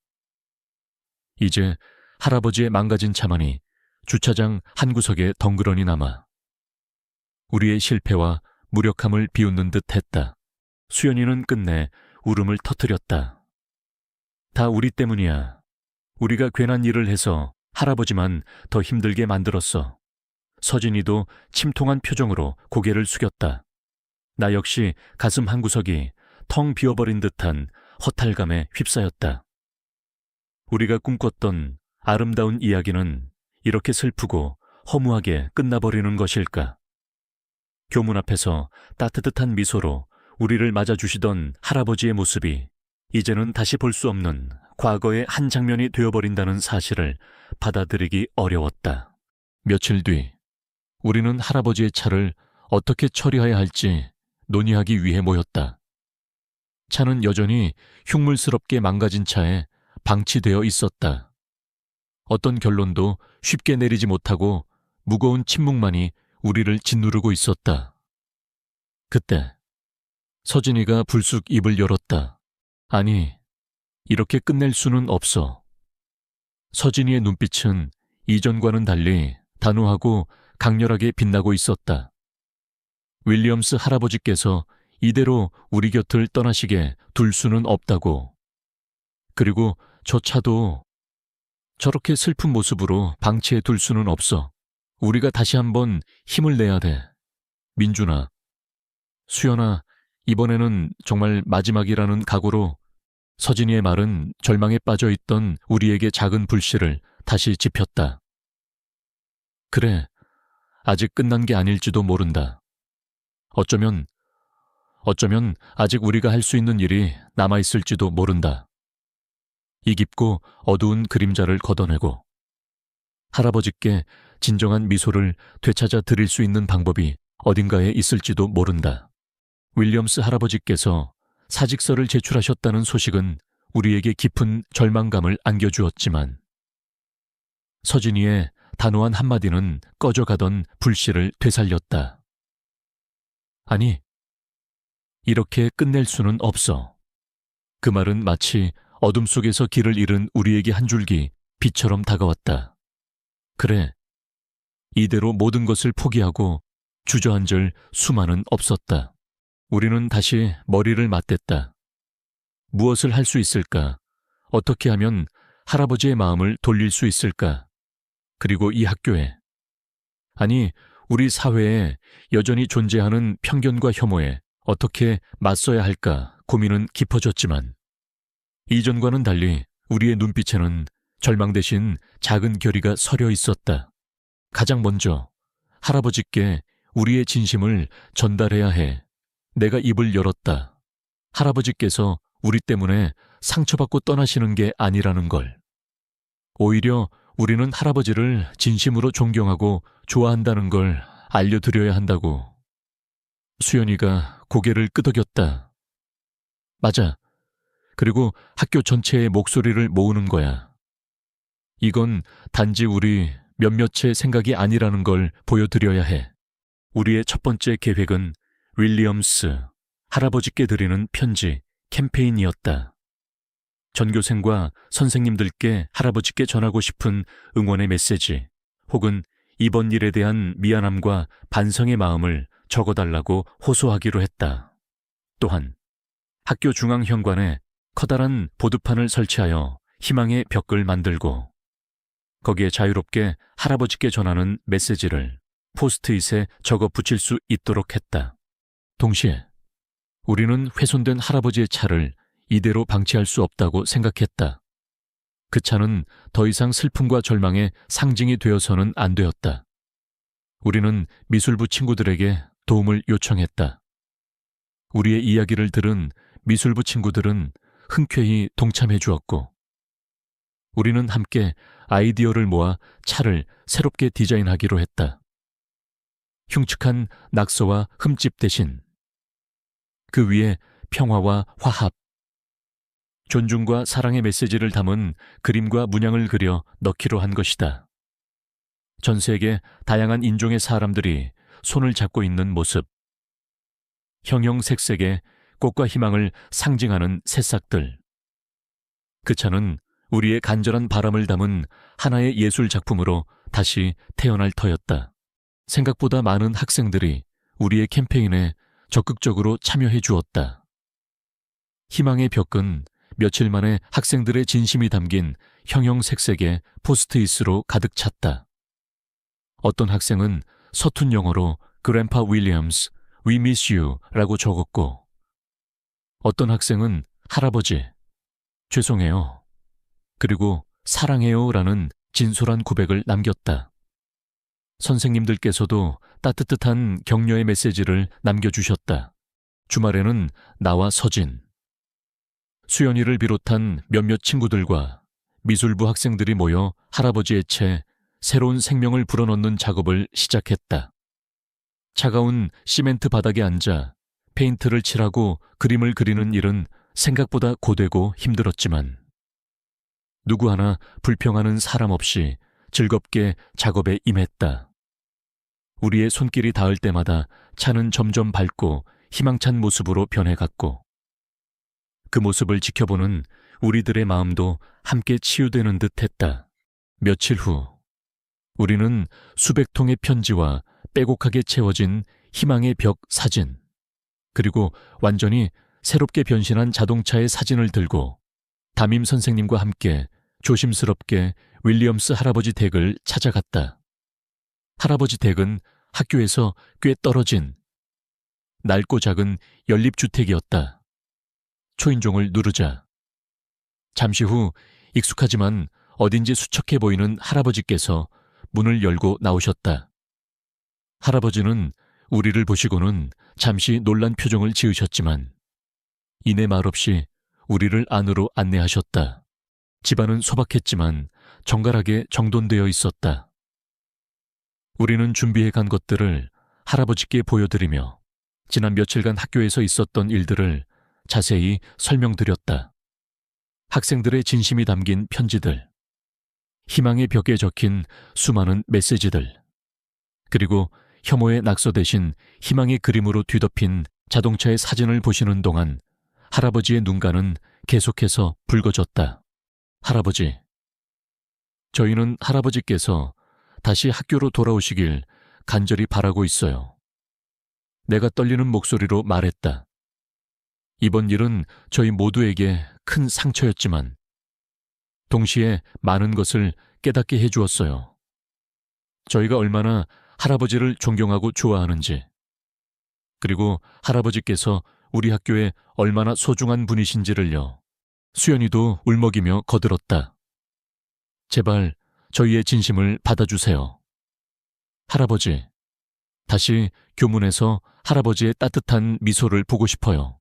이제 할아버지의 망가진 차만이 주차장 한 구석에 덩그러니 남아 우리의 실패와 무력함을 비웃는 듯 했다. 수연이는 끝내 울음을 터뜨렸다. 다 우리 때문이야. 우리가 괜한 일을 해서 할아버지만 더 힘들게 만들었어. 서진이도 침통한 표정으로 고개를 숙였다. 나 역시 가슴 한구석이 텅 비어버린 듯한 허탈감에 휩싸였다. 우리가 꿈꿨던 아름다운 이야기는 이렇게 슬프고 허무하게 끝나버리는 것일까? 교문 앞에서 따뜻한 미소로 우리를 맞아주시던 할아버지의 모습이 이제는 다시 볼 수 없는 과거의 한 장면이 되어버린다는 사실을 받아들이기 어려웠다. 며칠 뒤 우리는 할아버지의 차를 어떻게 처리해야 할지 논의하기 위해 모였다. 차는 여전히 흉물스럽게 망가진 차에 방치되어 있었다. 어떤 결론도 쉽게 내리지 못하고 무거운 침묵만이 우리를 짓누르고 있었다. 그때 서진이가 불쑥 입을 열었다. 아니, 이렇게 끝낼 수는 없어. 서진이의 눈빛은 이전과는 달리 단호하고 강렬하게 빛나고 있었다. 윌리엄스 할아버지께서 이대로 우리 곁을 떠나시게 둘 수는 없다고. 그리고 저 차도 저렇게 슬픈 모습으로 방치해 둘 수는 없어. 우리가 다시 한번 힘을 내야 돼. 민준아, 수연아, 이번에는 정말 마지막이라는 각오로 서진이의 말은 절망에 빠져 있던 우리에게 작은 불씨를 다시 지폈다. 그래, 아직 끝난 게 아닐지도 모른다. 어쩌면 아직 우리가 할 수 있는 일이 남아있을지도 모른다. 이 깊고 어두운 그림자를 걷어내고 할아버지께 진정한 미소를 되찾아 드릴 수 있는 방법이 어딘가에 있을지도 모른다. 윌리엄스 할아버지께서 사직서를 제출하셨다는 소식은 우리에게 깊은 절망감을 안겨주었지만 서진이의 단호한 한마디는 꺼져가던 불씨를 되살렸다. 아니, 이렇게 끝낼 수는 없어. 그 말은 마치 어둠 속에서 길을 잃은 우리에게 한 줄기 빛처럼 다가왔다. 그래, 이대로 모든 것을 포기하고 주저앉을 수만은 없었다. 우리는 다시 머리를 맞댔다. 무엇을 할 수 있을까? 어떻게 하면 할아버지의 마음을 돌릴 수 있을까? 그리고 이 학교에, 아니, 우리 사회에 여전히 존재하는 편견과 혐오에 어떻게 맞서야 할까 고민은 깊어졌지만 이전과는 달리 우리의 눈빛에는 절망 대신 작은 결의가 서려 있었다. 가장 먼저 할아버지께 우리의 진심을 전달해야 해. 내가 입을 열었다. 할아버지께서 우리 때문에 상처받고 떠나시는 게 아니라는 걸. 오히려 우리는 할아버지를 진심으로 존경하고 좋아한다는 걸 알려드려야 한다고. 수연이가 고개를 끄덕였다. 맞아. 그리고 학교 전체의 목소리를 모으는 거야. 이건 단지 우리 몇몇의 생각이 아니라는 걸 보여드려야 해. 우리의 첫 번째 계획은 윌리엄스 할아버지께 드리는 편지 캠페인이었다. 전교생과 선생님들께 할아버지께 전하고 싶은 응원의 메시지 혹은 이번 일에 대한 미안함과 반성의 마음을 적어달라고 호소하기로 했다. 또한 학교 중앙 현관에 커다란 보드판을 설치하여 희망의 벽을 만들고 거기에 자유롭게 할아버지께 전하는 메시지를 포스트잇에 적어 붙일 수 있도록 했다. 동시에 우리는 훼손된 할아버지의 차를 이대로 방치할 수 없다고 생각했다. 그 차는 더 이상 슬픔과 절망의 상징이 되어서는 안 되었다. 우리는 미술부 친구들에게 도움을 요청했다. 우리의 이야기를 들은 미술부 친구들은 흔쾌히 동참해 주었고 우리는 함께 아이디어를 모아 차를 새롭게 디자인하기로 했다. 흉측한 낙서와 흠집 대신 그 위에 평화와 화합, 존중과 사랑의 메시지를 담은 그림과 문양을 그려 넣기로 한 것이다. 전 세계 다양한 인종의 사람들이 손을 잡고 있는 모습, 형형색색의 꽃과 희망을 상징하는 새싹들. 그 차는 우리의 간절한 바람을 담은 하나의 예술 작품으로 다시 태어날 터였다. 생각보다 많은 학생들이 우리의 캠페인에 적극적으로 참여해 주었다. 희망의 벽은 며칠 만에 학생들의 진심이 담긴 형형색색의 포스트잇으로 가득 찼다. 어떤 학생은 서툰 영어로 그랜파 윌리엄스, We miss you 라고 적었고 어떤 학생은 할아버지, 죄송해요. 그리고 사랑해요라는 진솔한 고백을 남겼다. 선생님들께서도 따뜻한 격려의 메시지를 남겨주셨다. 주말에는 나와 서진, 수연이를 비롯한 몇몇 친구들과 미술부 학생들이 모여 할아버지의 채 새로운 생명을 불어넣는 작업을 시작했다. 차가운 시멘트 바닥에 앉아 페인트를 칠하고 그림을 그리는 일은 생각보다 고되고 힘들었지만 누구 하나 불평하는 사람 없이 즐겁게 작업에 임했다. 우리의 손길이 닿을 때마다 차는 점점 밝고 희망찬 모습으로 변해갔고 그 모습을 지켜보는 우리들의 마음도 함께 치유되는 듯 했다. 며칠 후 우리는 수백 통의 편지와 빼곡하게 채워진 희망의 벽 사진, 그리고 완전히 새롭게 변신한 자동차의 사진을 들고 담임 선생님과 함께 조심스럽게 윌리엄스 할아버지 댁을 찾아갔다. 할아버지 댁은 학교에서 꽤 떨어진 낡고 작은 연립주택이었다. 초인종을 누르자 잠시 후 익숙하지만 어딘지 수척해 보이는 할아버지께서 문을 열고 나오셨다. 할아버지는 우리를 보시고는 잠시 놀란 표정을 지으셨지만 이내 말없이 우리를 안으로 안내하셨다. 집안은 소박했지만 정갈하게 정돈되어 있었다. 우리는 준비해 간 것들을 할아버지께 보여드리며 지난 며칠간 학교에서 있었던 일들을 자세히 설명드렸다. 학생들의 진심이 담긴 편지들, 희망의 벽에 적힌 수많은 메시지들, 그리고 혐오의 낙서 대신 희망의 그림으로 뒤덮인 자동차의 사진을 보시는 동안 할아버지의 눈가는 계속해서 붉어졌다. 할아버지, 저희는 할아버지께서 다시 학교로 돌아오시길 간절히 바라고 있어요. 내가 떨리는 목소리로 말했다. 이번 일은 저희 모두에게 큰 상처였지만 동시에 많은 것을 깨닫게 해주었어요. 저희가 얼마나 할아버지를 존경하고 좋아하는지, 그리고 할아버지께서 우리 학교에 얼마나 소중한 분이신지를요. 수연이도 울먹이며 거들었다. 제발 저희의 진심을 받아주세요. 할아버지, 다시 교문에서 할아버지의 따뜻한 미소를 보고 싶어요.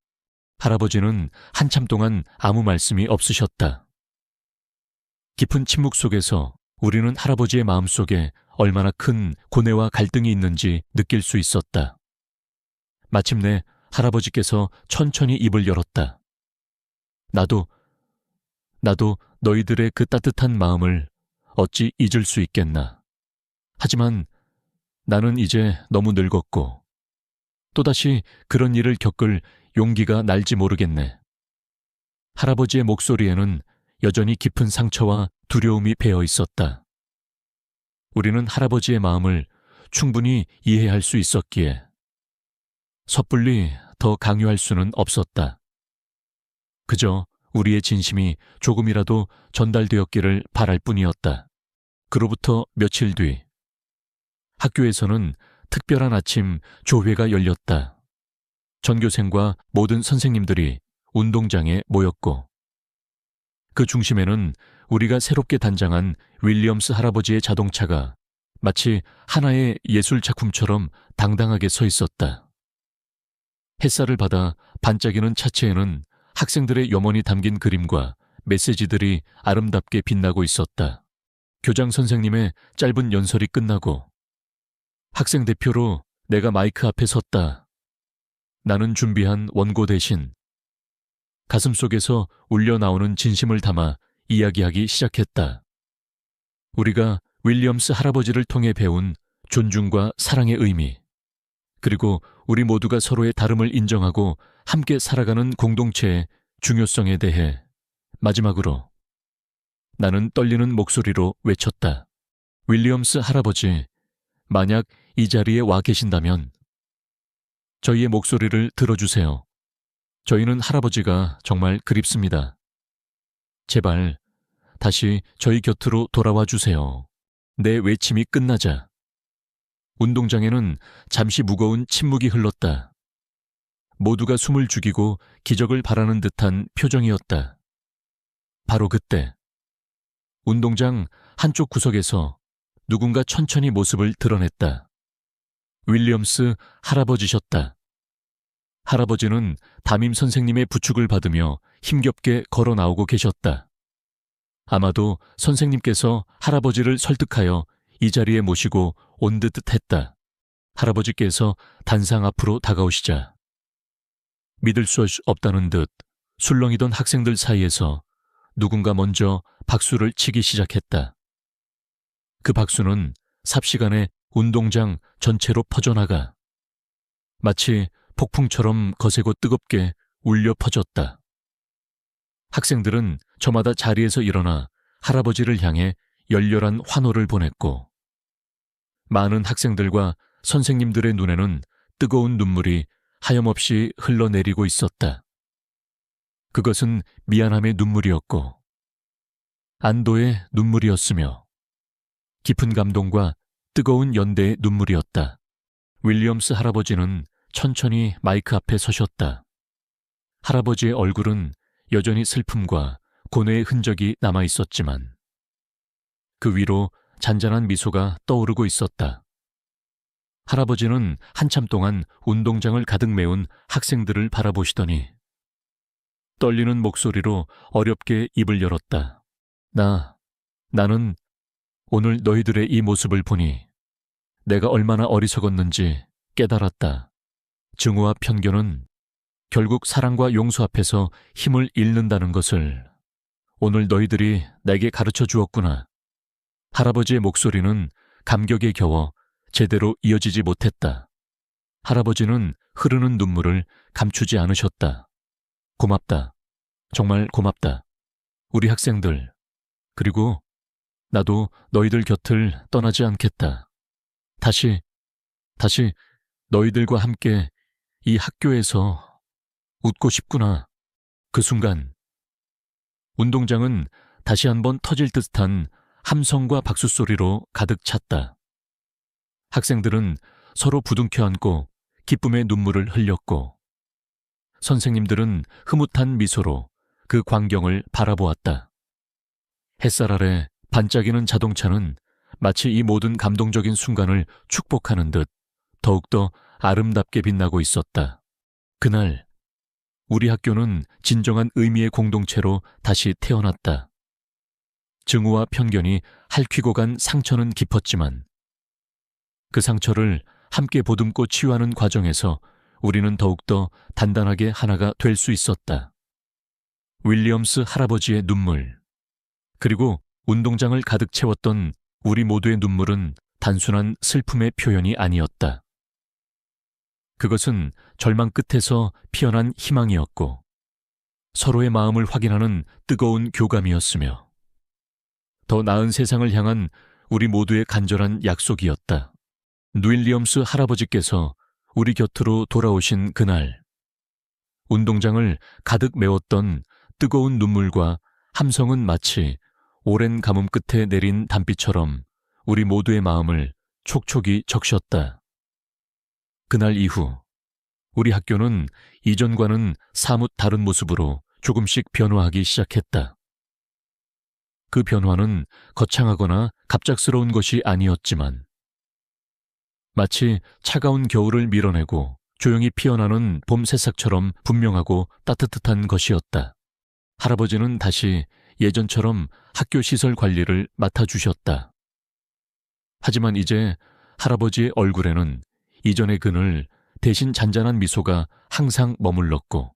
할아버지는 한참 동안 아무 말씀이 없으셨다. 깊은 침묵 속에서 우리는 할아버지의 마음속에 얼마나 큰 고뇌와 갈등이 있는지 느낄 수 있었다. 마침내 할아버지께서 천천히 입을 열었다. 나도 너희들의 그 따뜻한 마음을 어찌 잊을 수 있겠나. 하지만 나는 이제 너무 늙었고 또다시 그런 일을 겪을 용기가 날지 모르겠네. 할아버지의 목소리에는 여전히 깊은 상처와 두려움이 배어 있었다. 우리는 할아버지의 마음을 충분히 이해할 수 있었기에 섣불리 더 강요할 수는 없었다. 그저 우리의 진심이 조금이라도 전달되었기를 바랄 뿐이었다. 그로부터 며칠 뒤 학교에서는 특별한 아침 조회가 열렸다. 전교생과 모든 선생님들이 운동장에 모였고 그 중심에는 우리가 새롭게 단장한 윌리엄스 할아버지의 자동차가 마치 하나의 예술 작품처럼 당당하게 서 있었다. 햇살을 받아 반짝이는 차체에는 학생들의 염원이 담긴 그림과 메시지들이 아름답게 빛나고 있었다. 교장 선생님의 짧은 연설이 끝나고 학생 대표로 내가 마이크 앞에 섰다. 나는 준비한 원고 대신 가슴속에서 울려나오는 진심을 담아 이야기하기 시작했다. 우리가 윌리엄스 할아버지를 통해 배운 존중과 사랑의 의미, 그리고 우리 모두가 서로의 다름을 인정하고 함께 살아가는 공동체의 중요성에 대해 마지막으로 나는 떨리는 목소리로 외쳤다. 윌리엄스 할아버지, 만약 이 자리에 와 계신다면 저희의 목소리를 들어주세요. 저희는 할아버지가 정말 그립습니다. 제발 다시 저희 곁으로 돌아와 주세요. 내 외침이 끝나자 운동장에는 잠시 무거운 침묵이 흘렀다. 모두가 숨을 죽이고 기적을 바라는 듯한 표정이었다. 바로 그때 운동장 한쪽 구석에서 누군가 천천히 모습을 드러냈다. 윌리엄스 할아버지셨다. 할아버지는 담임 선생님의 부축을 받으며 힘겹게 걸어 나오고 계셨다. 아마도 선생님께서 할아버지를 설득하여 이 자리에 모시고 온 듯 했다. 할아버지께서 단상 앞으로 다가오시자 믿을 수 없다는 듯 술렁이던 학생들 사이에서 누군가 먼저 박수를 치기 시작했다. 그 박수는 삽시간에 운동장 전체로 퍼져나가 마치 폭풍처럼 거세고 뜨겁게 울려 퍼졌다. 학생들은 저마다 자리에서 일어나 할아버지를 향해 열렬한 환호를 보냈고 많은 학생들과 선생님들의 눈에는 뜨거운 눈물이 하염없이 흘러내리고 있었다. 그것은 미안함의 눈물이었고 안도의 눈물이었으며 깊은 감동과 뜨거운 연대의 눈물이었다. 윌리엄스 할아버지는 천천히 마이크 앞에 서셨다. 할아버지의 얼굴은 여전히 슬픔과 고뇌의 흔적이 남아 있었지만 그 위로 잔잔한 미소가 떠오르고 있었다. 할아버지는 한참 동안 운동장을 가득 메운 학생들을 바라보시더니 떨리는 목소리로 어렵게 입을 열었다. 나는 오늘 너희들의 이 모습을 보니 내가 얼마나 어리석었는지 깨달았다. 증오와 편견은 결국 사랑과 용서 앞에서 힘을 잃는다는 것을 오늘 너희들이 내게 가르쳐 주었구나. 할아버지의 목소리는 감격에 겨워 제대로 이어지지 못했다. 할아버지는 흐르는 눈물을 감추지 않으셨다. 고맙다. 정말 고맙다. 우리 학생들, 그리고 나도 너희들 곁을 떠나지 않겠다. 다시 너희들과 함께 이 학교에서 웃고 싶구나. 그 순간 운동장은 다시 한번 터질 듯한 함성과 박수 소리로 가득 찼다. 학생들은 서로 부둥켜 안고 기쁨의 눈물을 흘렸고 선생님들은 흐뭇한 미소로 그 광경을 바라보았다. 햇살 아래 반짝이는 자동차는 마치 이 모든 감동적인 순간을 축복하는 듯 더욱더 아름답게 빛나고 있었다. 그날 우리 학교는 진정한 의미의 공동체로 다시 태어났다. 증오와 편견이 핥히고 간 상처는 깊었지만 그 상처를 함께 보듬고 치유하는 과정에서 우리는 더욱더 단단하게 하나가 될 수 있었다. 윌리엄스 할아버지의 눈물, 그리고 운동장을 가득 채웠던 우리 모두의 눈물은 단순한 슬픔의 표현이 아니었다. 그것은 절망 끝에서 피어난 희망이었고 서로의 마음을 확인하는 뜨거운 교감이었으며 더 나은 세상을 향한 우리 모두의 간절한 약속이었다. 윌리엄스 할아버지께서 우리 곁으로 돌아오신 그날, 운동장을 가득 메웠던 뜨거운 눈물과 함성은 마치 오랜 가뭄 끝에 내린 단비처럼 우리 모두의 마음을 촉촉이 적셨다. 그날 이후 우리 학교는 이전과는 사뭇 다른 모습으로 조금씩 변화하기 시작했다. 그 변화는 거창하거나 갑작스러운 것이 아니었지만 마치 차가운 겨울을 밀어내고 조용히 피어나는 봄 새싹처럼 분명하고 따뜻한 것이었다. 할아버지는 다시 예전처럼 학교 시설 관리를 맡아주셨다. 하지만 이제 할아버지의 얼굴에는 이전의 그늘 대신 잔잔한 미소가 항상 머물렀고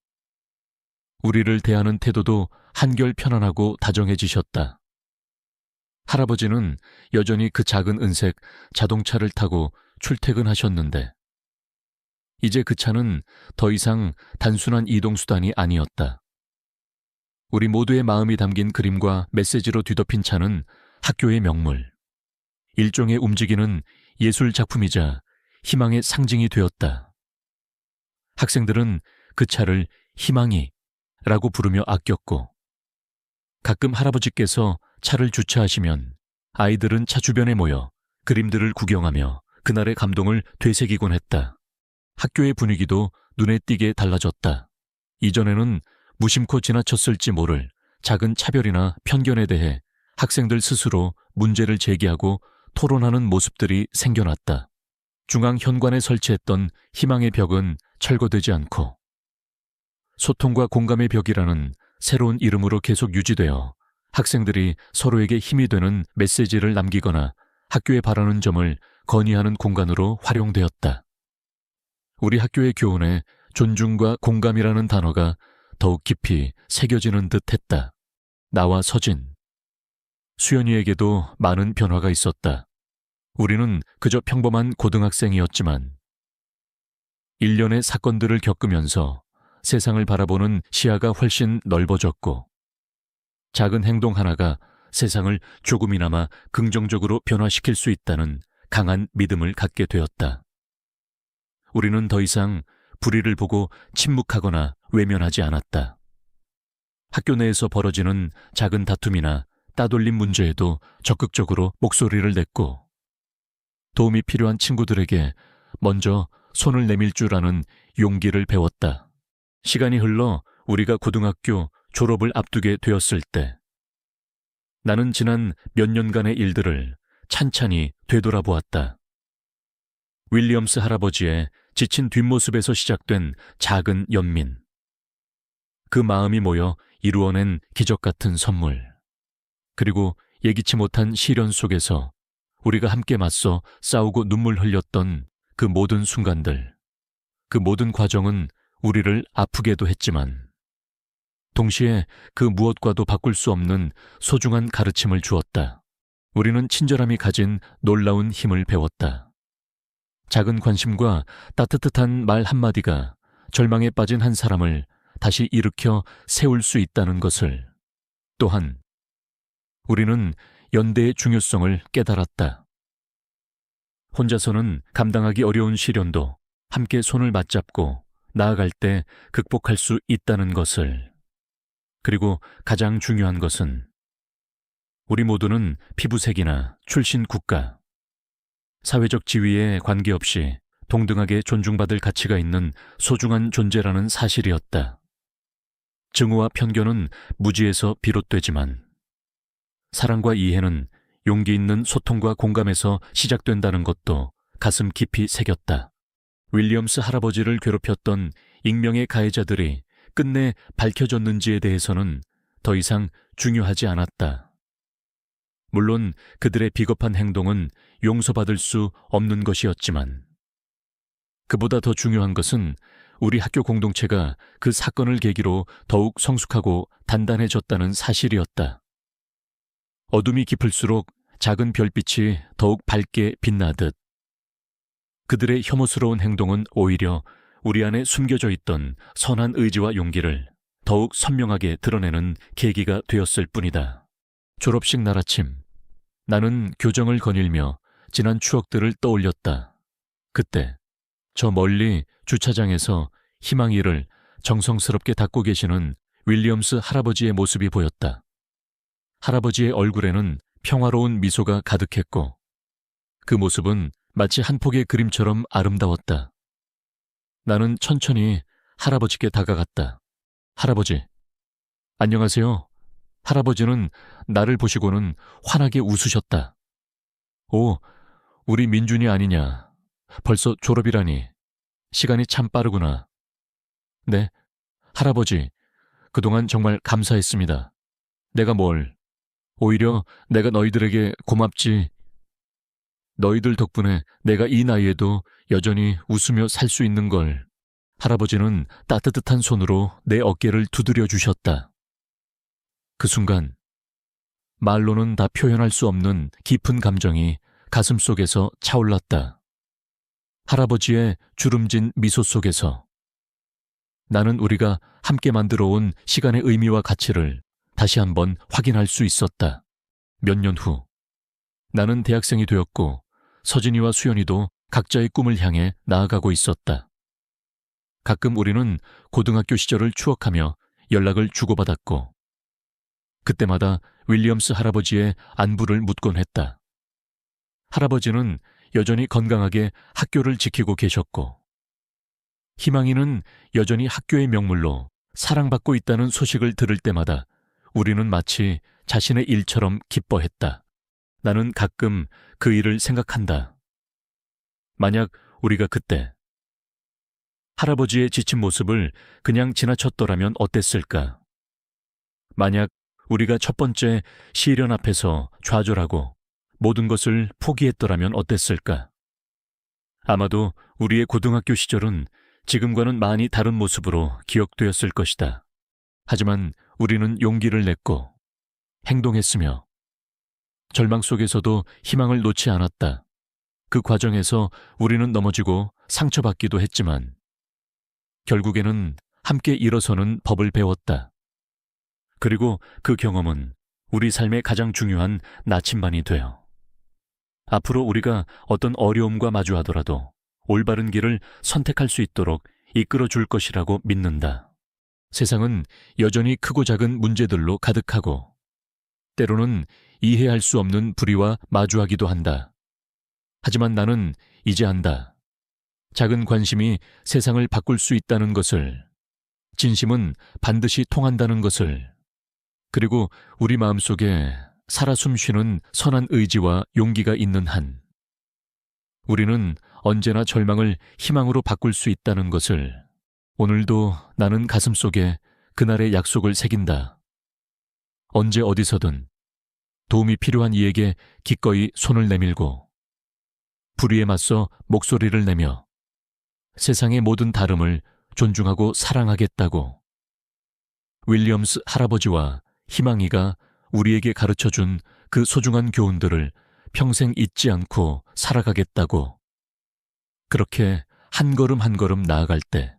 우리를 대하는 태도도 한결 편안하고 다정해지셨다. 할아버지는 여전히 그 작은 은색 자동차를 타고 출퇴근하셨는데 이제 그 차는 더 이상 단순한 이동수단이 아니었다. 우리 모두의 마음이 담긴 그림과 메시지로 뒤덮인 차는 학교의 명물, 일종의 움직이는 예술 작품이자 희망의 상징이 되었다. 학생들은 그 차를 희망이라고 부르며 아꼈고 가끔 할아버지께서 차를 주차하시면 아이들은 차 주변에 모여 그림들을 구경하며 그날의 감동을 되새기곤 했다. 학교의 분위기도 눈에 띄게 달라졌다. 이전에는 무심코 지나쳤을지 모를 작은 차별이나 편견에 대해 학생들 스스로 문제를 제기하고 토론하는 모습들이 생겨났다. 중앙 현관에 설치했던 희망의 벽은 철거되지 않고 소통과 공감의 벽이라는 새로운 이름으로 계속 유지되어 학생들이 서로에게 힘이 되는 메시지를 남기거나 학교에 바라는 점을 건의하는 공간으로 활용되었다. 우리 학교의 교훈에 존중과 공감이라는 단어가 더욱 깊이 새겨지는 듯 했다. 나와 서진, 수연이에게도 많은 변화가 있었다. 우리는 그저 평범한 고등학생이었지만 1년의 사건들을 겪으면서 세상을 바라보는 시야가 훨씬 넓어졌고 작은 행동 하나가 세상을 조금이나마 긍정적으로 변화시킬 수 있다는 강한 믿음을 갖게 되었다. 우리는 더 이상 불의를 보고 침묵하거나 외면하지 않았다. 학교 내에서 벌어지는 작은 다툼이나 따돌림 문제에도 적극적으로 목소리를 냈고 도움이 필요한 친구들에게 먼저 손을 내밀 줄 아는 용기를 배웠다. 시간이 흘러 우리가 고등학교 졸업을 앞두게 되었을 때 나는 지난 몇 년간의 일들을 찬찬히 되돌아보았다. 윌리엄스 할아버지의 지친 뒷모습에서 시작된 작은 연민. 그 마음이 모여 이루어낸 기적 같은 선물. 그리고 예기치 못한 시련 속에서 우리가 함께 맞서 싸우고 눈물 흘렸던 그 모든 순간들. 그 모든 과정은 우리를 아프게도 했지만 동시에 그 무엇과도 바꿀 수 없는 소중한 가르침을 주었다. 우리는 친절함이 가진 놀라운 힘을 배웠다. 작은 관심과 따뜻한 말 한마디가 절망에 빠진 한 사람을 다시 일으켜 세울 수 있다는 것을. 또한 우리는 연대의 중요성을 깨달았다. 혼자서는 감당하기 어려운 시련도 함께 손을 맞잡고 나아갈 때 극복할 수 있다는 것을. 그리고 가장 중요한 것은 우리 모두는 피부색이나 출신 국가, 사회적 지위에 관계없이 동등하게 존중받을 가치가 있는 소중한 존재라는 사실이었다. 증오와 편견은 무지에서 비롯되지만 사랑과 이해는 용기 있는 소통과 공감에서 시작된다는 것도 가슴 깊이 새겼다. 윌리엄스 할아버지를 괴롭혔던 익명의 가해자들이 끝내 밝혀졌는지에 대해서는 더 이상 중요하지 않았다. 물론 그들의 비겁한 행동은 용서받을 수 없는 것이었지만 그보다 더 중요한 것은 우리 학교 공동체가 그 사건을 계기로 더욱 성숙하고 단단해졌다는 사실이었다. 어둠이 깊을수록 작은 별빛이 더욱 밝게 빛나듯 그들의 혐오스러운 행동은 오히려 우리 안에 숨겨져 있던 선한 의지와 용기를 더욱 선명하게 드러내는 계기가 되었을 뿐이다. 졸업식 날 아침, 나는 교정을 거닐며 지난 추억들을 떠올렸다. 그때 저 멀리 주차장에서 희망이를 정성스럽게 닦고 계시는 윌리엄스 할아버지의 모습이 보였다. 할아버지의 얼굴에는 평화로운 미소가 가득했고 그 모습은 마치 한 폭의 그림처럼 아름다웠다. 나는 천천히 할아버지께 다가갔다. 할아버지, 안녕하세요. 할아버지는 나를 보시고는 환하게 웃으셨다. 오, 우리 민준이 아니냐. 벌써 졸업이라니. 시간이 참 빠르구나. 네, 할아버지, 그동안 정말 감사했습니다. 내가 뭘, 오히려 내가 너희들에게 고맙지. 너희들 덕분에 내가 이 나이에도 여전히 웃으며 살 수 있는 걸. 할아버지는 따뜻한 손으로 내 어깨를 두드려 주셨다. 그 순간 말로는 다 표현할 수 없는 깊은 감정이 가슴속에서 차올랐다. 할아버지의 주름진 미소 속에서 나는 우리가 함께 만들어온 시간의 의미와 가치를 다시 한번 확인할 수 있었다. 몇 년 후 나는 대학생이 되었고 서진이와 수연이도 각자의 꿈을 향해 나아가고 있었다. 가끔 우리는 고등학교 시절을 추억하며 연락을 주고받았고 그때마다 윌리엄스 할아버지의 안부를 묻곤 했다. 할아버지는 여전히 건강하게 학교를 지키고 계셨고 희망이는 여전히 학교의 명물로 사랑받고 있다는 소식을 들을 때마다 우리는 마치 자신의 일처럼 기뻐했다. 나는 가끔 그 일을 생각한다. 만약 우리가 그때 할아버지의 지친 모습을 그냥 지나쳤더라면 어땠을까? 만약 우리가 첫 번째 시련 앞에서 좌절하고 모든 것을 포기했더라면 어땠을까? 아마도 우리의 고등학교 시절은 지금과는 많이 다른 모습으로 기억되었을 것이다. 하지만 우리는 용기를 냈고 행동했으며 절망 속에서도 희망을 놓지 않았다. 그 과정에서 우리는 넘어지고 상처받기도 했지만 결국에는 함께 일어서는 법을 배웠다. 그리고 그 경험은 우리 삶의 가장 중요한 나침반이 되어 앞으로 우리가 어떤 어려움과 마주하더라도 올바른 길을 선택할 수 있도록 이끌어 줄 것이라고 믿는다. 세상은 여전히 크고 작은 문제들로 가득하고 때로는 이해할 수 없는 불의와 마주하기도 한다. 하지만 나는 이제 안다. 작은 관심이 세상을 바꿀 수 있다는 것을, 진심은 반드시 통한다는 것을, 그리고 우리 마음속에 살아 숨쉬는 선한 의지와 용기가 있는 한, 우리는 언제나 절망을 희망으로 바꿀 수 있다는 것을 오늘도 나는 가슴속에 그날의 약속을 새긴다. 언제 어디서든 도움이 필요한 이에게 기꺼이 손을 내밀고 불의에 맞서 목소리를 내며 세상의 모든 다름을 존중하고 사랑하겠다고 윌리엄스 할아버지와 희망이가 우리에게 가르쳐준 그 소중한 교훈들을 평생 잊지 않고 살아가겠다고. 그렇게 한 걸음 한 걸음 나아갈 때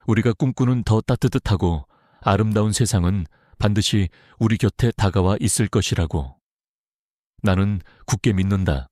우리가 꿈꾸는 더 따뜻하고 아름다운 세상은 반드시 우리 곁에 다가와 있을 것이라고 나는 굳게 믿는다.